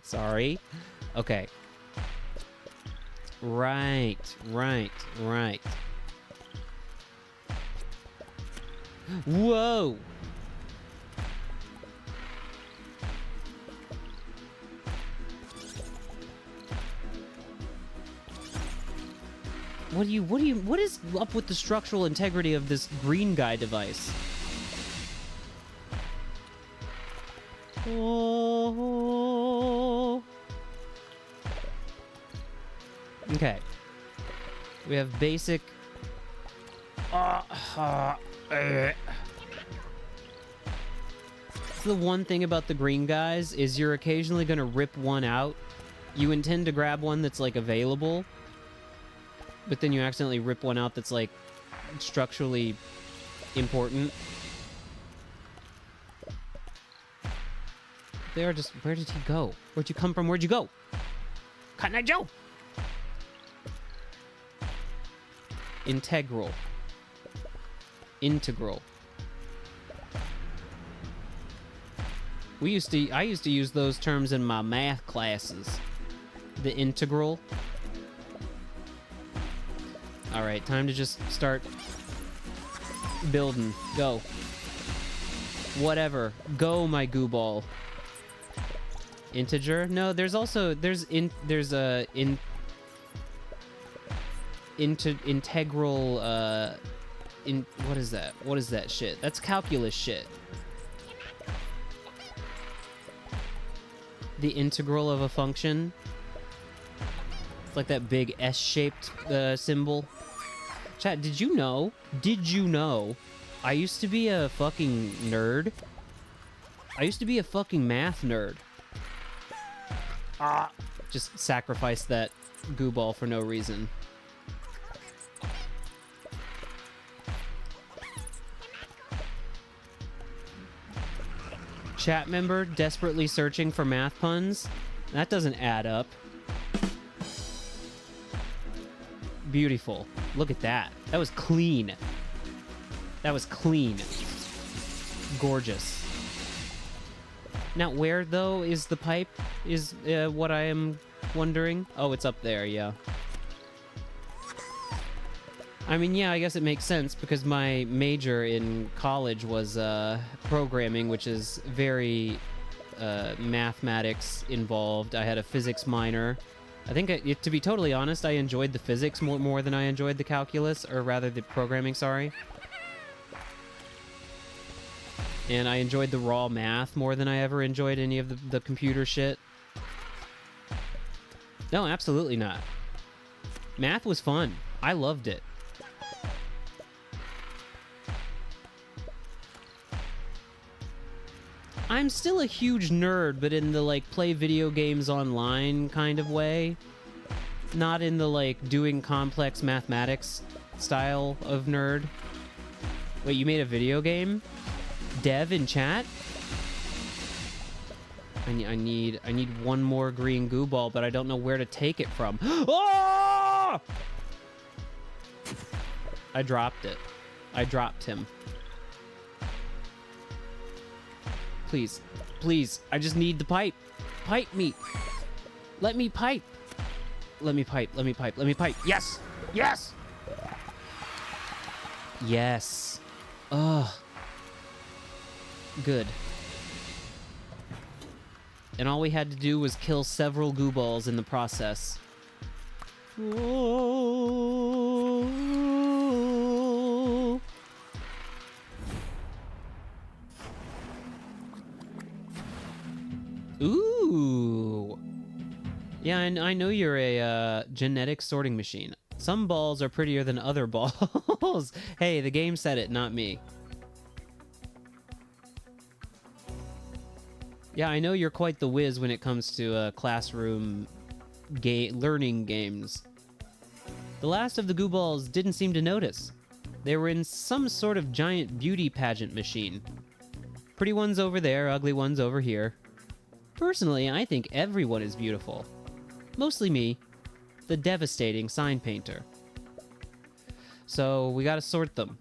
Sorry. Okay. Right. Whoa! What is up with the structural integrity of this green guy device? Oh. Okay. We have basic... The one thing about the green guys is you're occasionally going to rip one out. You intend to grab one that's, like, available, but then you accidentally rip one out that's, like, structurally important. They are just... Where did he go? Where'd you come from? Where'd you go? Cotton Eye Joe! Integral. I used to use those terms in my math classes. The integral. All right, time to just start building. Go. Whatever. Go, my goo ball. Integer? No, there's integral, what is that? What is that shit? That's calculus shit. The integral of a function. It's like that big S-shaped symbol. Chat, did you know? I used to be a fucking nerd. I used to be a fucking math nerd. Just sacrifice that goo ball for no reason. Chat member desperately searching for math puns. That doesn't add up. Beautiful. Look at that. That was clean. That was clean. Gorgeous. Now, where, though, is the pipe? Is what I am wondering. Oh, it's up there, yeah. I mean, yeah, I guess it makes sense because my major in college was programming, which is very mathematics involved. I had a physics minor. I think, to be totally honest, I enjoyed the physics more than I enjoyed the calculus, or rather the programming, sorry. And I enjoyed the raw math more than I ever enjoyed any of the computer shit. No, absolutely not. Math was fun. I loved it. I'm still a huge nerd, but in the, like, play video games online kind of way. Not in the, like, doing complex mathematics style of nerd. Wait, you made a video game? Dev in chat? I need one more green goo ball, but I don't know where to take it from. Oh! I dropped it. I dropped him. Please. Please. I just need the pipe. Pipe me. Let me pipe. Let me pipe. Let me pipe. Let me pipe. Yes! Yes! Yes. Ugh. Good. And all we had to do was kill several goo balls in the process. Whoa. Ooh. Yeah, and I know you're a genetic sorting machine. Some balls are prettier than other balls. Hey, the game said it, not me. Yeah, I know you're quite the whiz when it comes to classroom learning games. The last of the goo balls didn't seem to notice. They were in some sort of giant beauty pageant machine. Pretty ones over there, ugly ones over here. Personally, I think everyone is beautiful. Mostly me, the devastating sign painter. So, we gotta sort them.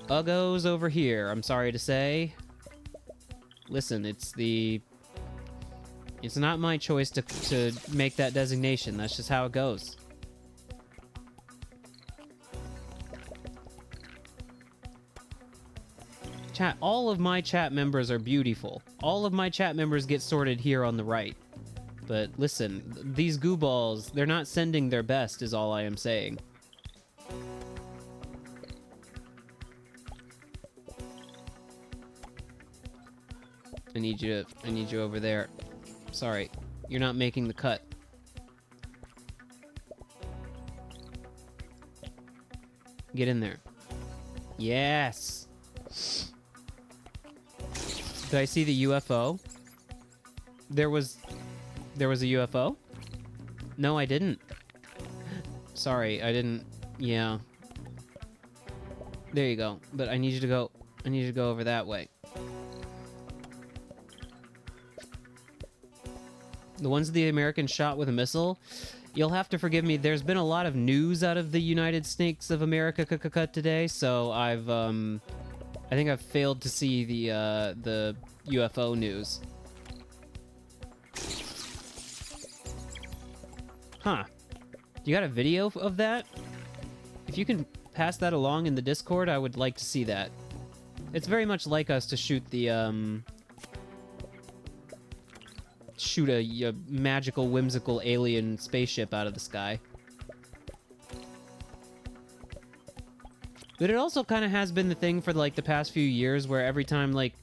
Uggos over here, I'm sorry to say. Listen, it's not my choice to make that designation. That's just how it goes. Chat, all of my chat members are beautiful. All of my chat members get sorted here on the right. But listen, these goo balls, they're not sending their best is all I am saying. I need you over there. Sorry, you're not making the cut. Get in there. Yes! Did I see the UFO? There was a UFO? No, I didn't. Sorry, I didn't. Yeah. There you go. But I need you to go over that way. The ones the Americans shot with a missile? You'll have to forgive me. There's been a lot of news out of the United States of America today, so I think I've failed to see the UFO news. Huh. You got a video of that? If you can pass that along in the Discord, I would like to see that. It's very much like us to shoot the, shoot a magical, whimsical alien spaceship out of the sky. But it also kind of has been the thing for, like, the past few years where every time, like,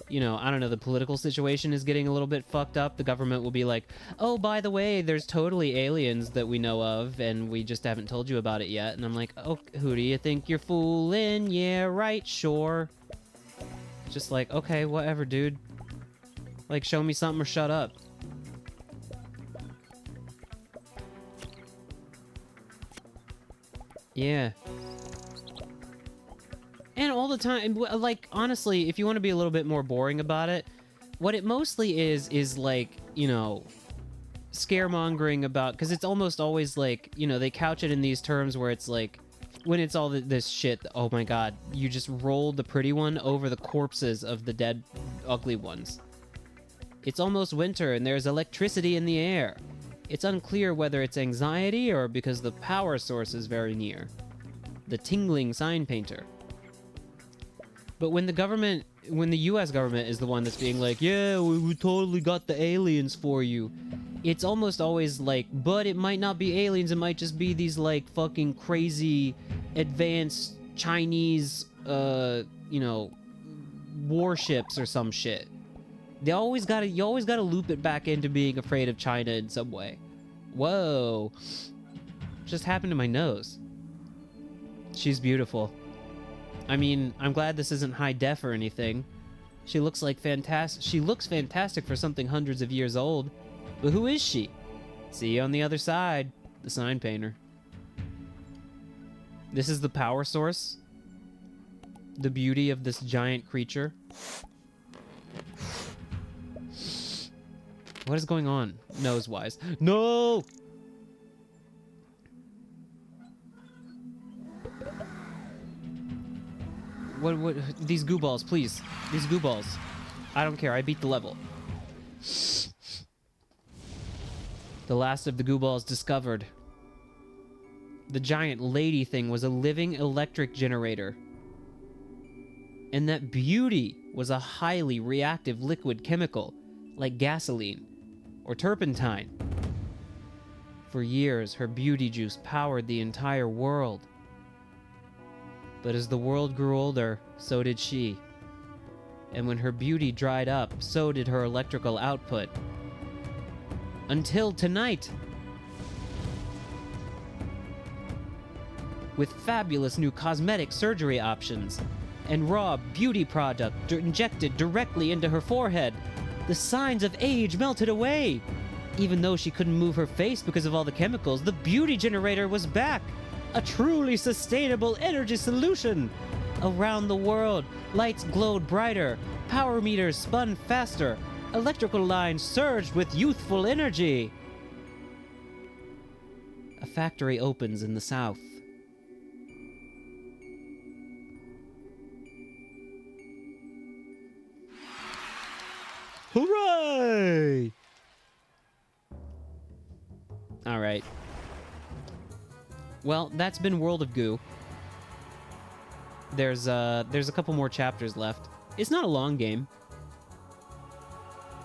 you know, I don't know, the political situation is getting a little bit fucked up, the government will be like, oh, by the way, there's totally aliens that we know of, and we just haven't told you about it yet. And I'm like, oh, who do you think you're fooling? Yeah, right, sure. Just like, okay, whatever, dude. Like, show me something or shut up. Yeah. And all the time, like, honestly, if you want to be a little bit more boring about it, what it mostly is like, you know, scaremongering about, because it's almost always like, you know, they couch it in these terms where it's like, when it's all this shit, oh my god, you just rolled the pretty one over the corpses of the dead ugly ones. It's almost winter and there's electricity in the air. It's unclear whether it's anxiety or because the power source is very near. The tingling sign painter. But when the US government is the one that's being like, yeah, we totally got the aliens for you, it's almost always like, but it might not be aliens, it might just be these like fucking crazy advanced Chinese, you know, warships or some shit. You always gotta loop it back into being afraid of China in some way. Whoa. Just happened to my nose. She's beautiful. I mean, I'm glad this isn't high def or anything. She looks fantastic for something hundreds of years old. But who is she? See you on the other side. The sign painter. This is the power source. The beauty of this giant creature. What is going on, nose-wise? No! What, these goo balls, please. These goo balls. I don't care, I beat the level. The last of the goo balls discovered. The giant lady thing was a living electric generator. And that beauty was a highly reactive liquid chemical, like gasoline or turpentine. For years, her beauty juice powered the entire world. But as the world grew older, so did she. And when her beauty dried up, so did her electrical output. Until tonight! With fabulous new cosmetic surgery options and raw beauty product injected directly into her forehead, the signs of age melted away. Even though she couldn't move her face because of all the chemicals, the beauty generator was back. A truly sustainable energy solution. Around the world, lights glowed brighter, power meters spun faster, electrical lines surged with youthful energy. A factory opens in the south. Hooray! All right. Well, that's been World of Goo. There's a couple more chapters left. It's not a long game.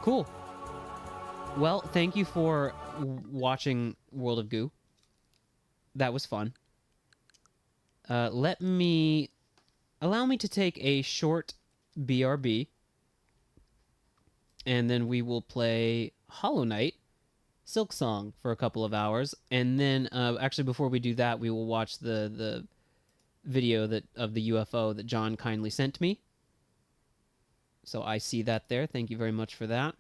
Cool. Well, thank you for watching World of Goo. That was fun. Allow me to take a short BRB. And then we will play Hollow Knight, Silksong for a couple of hours. And then, actually, before we do that, we will watch the video of the UFO that John kindly sent me. So I see that there. Thank you very much for that.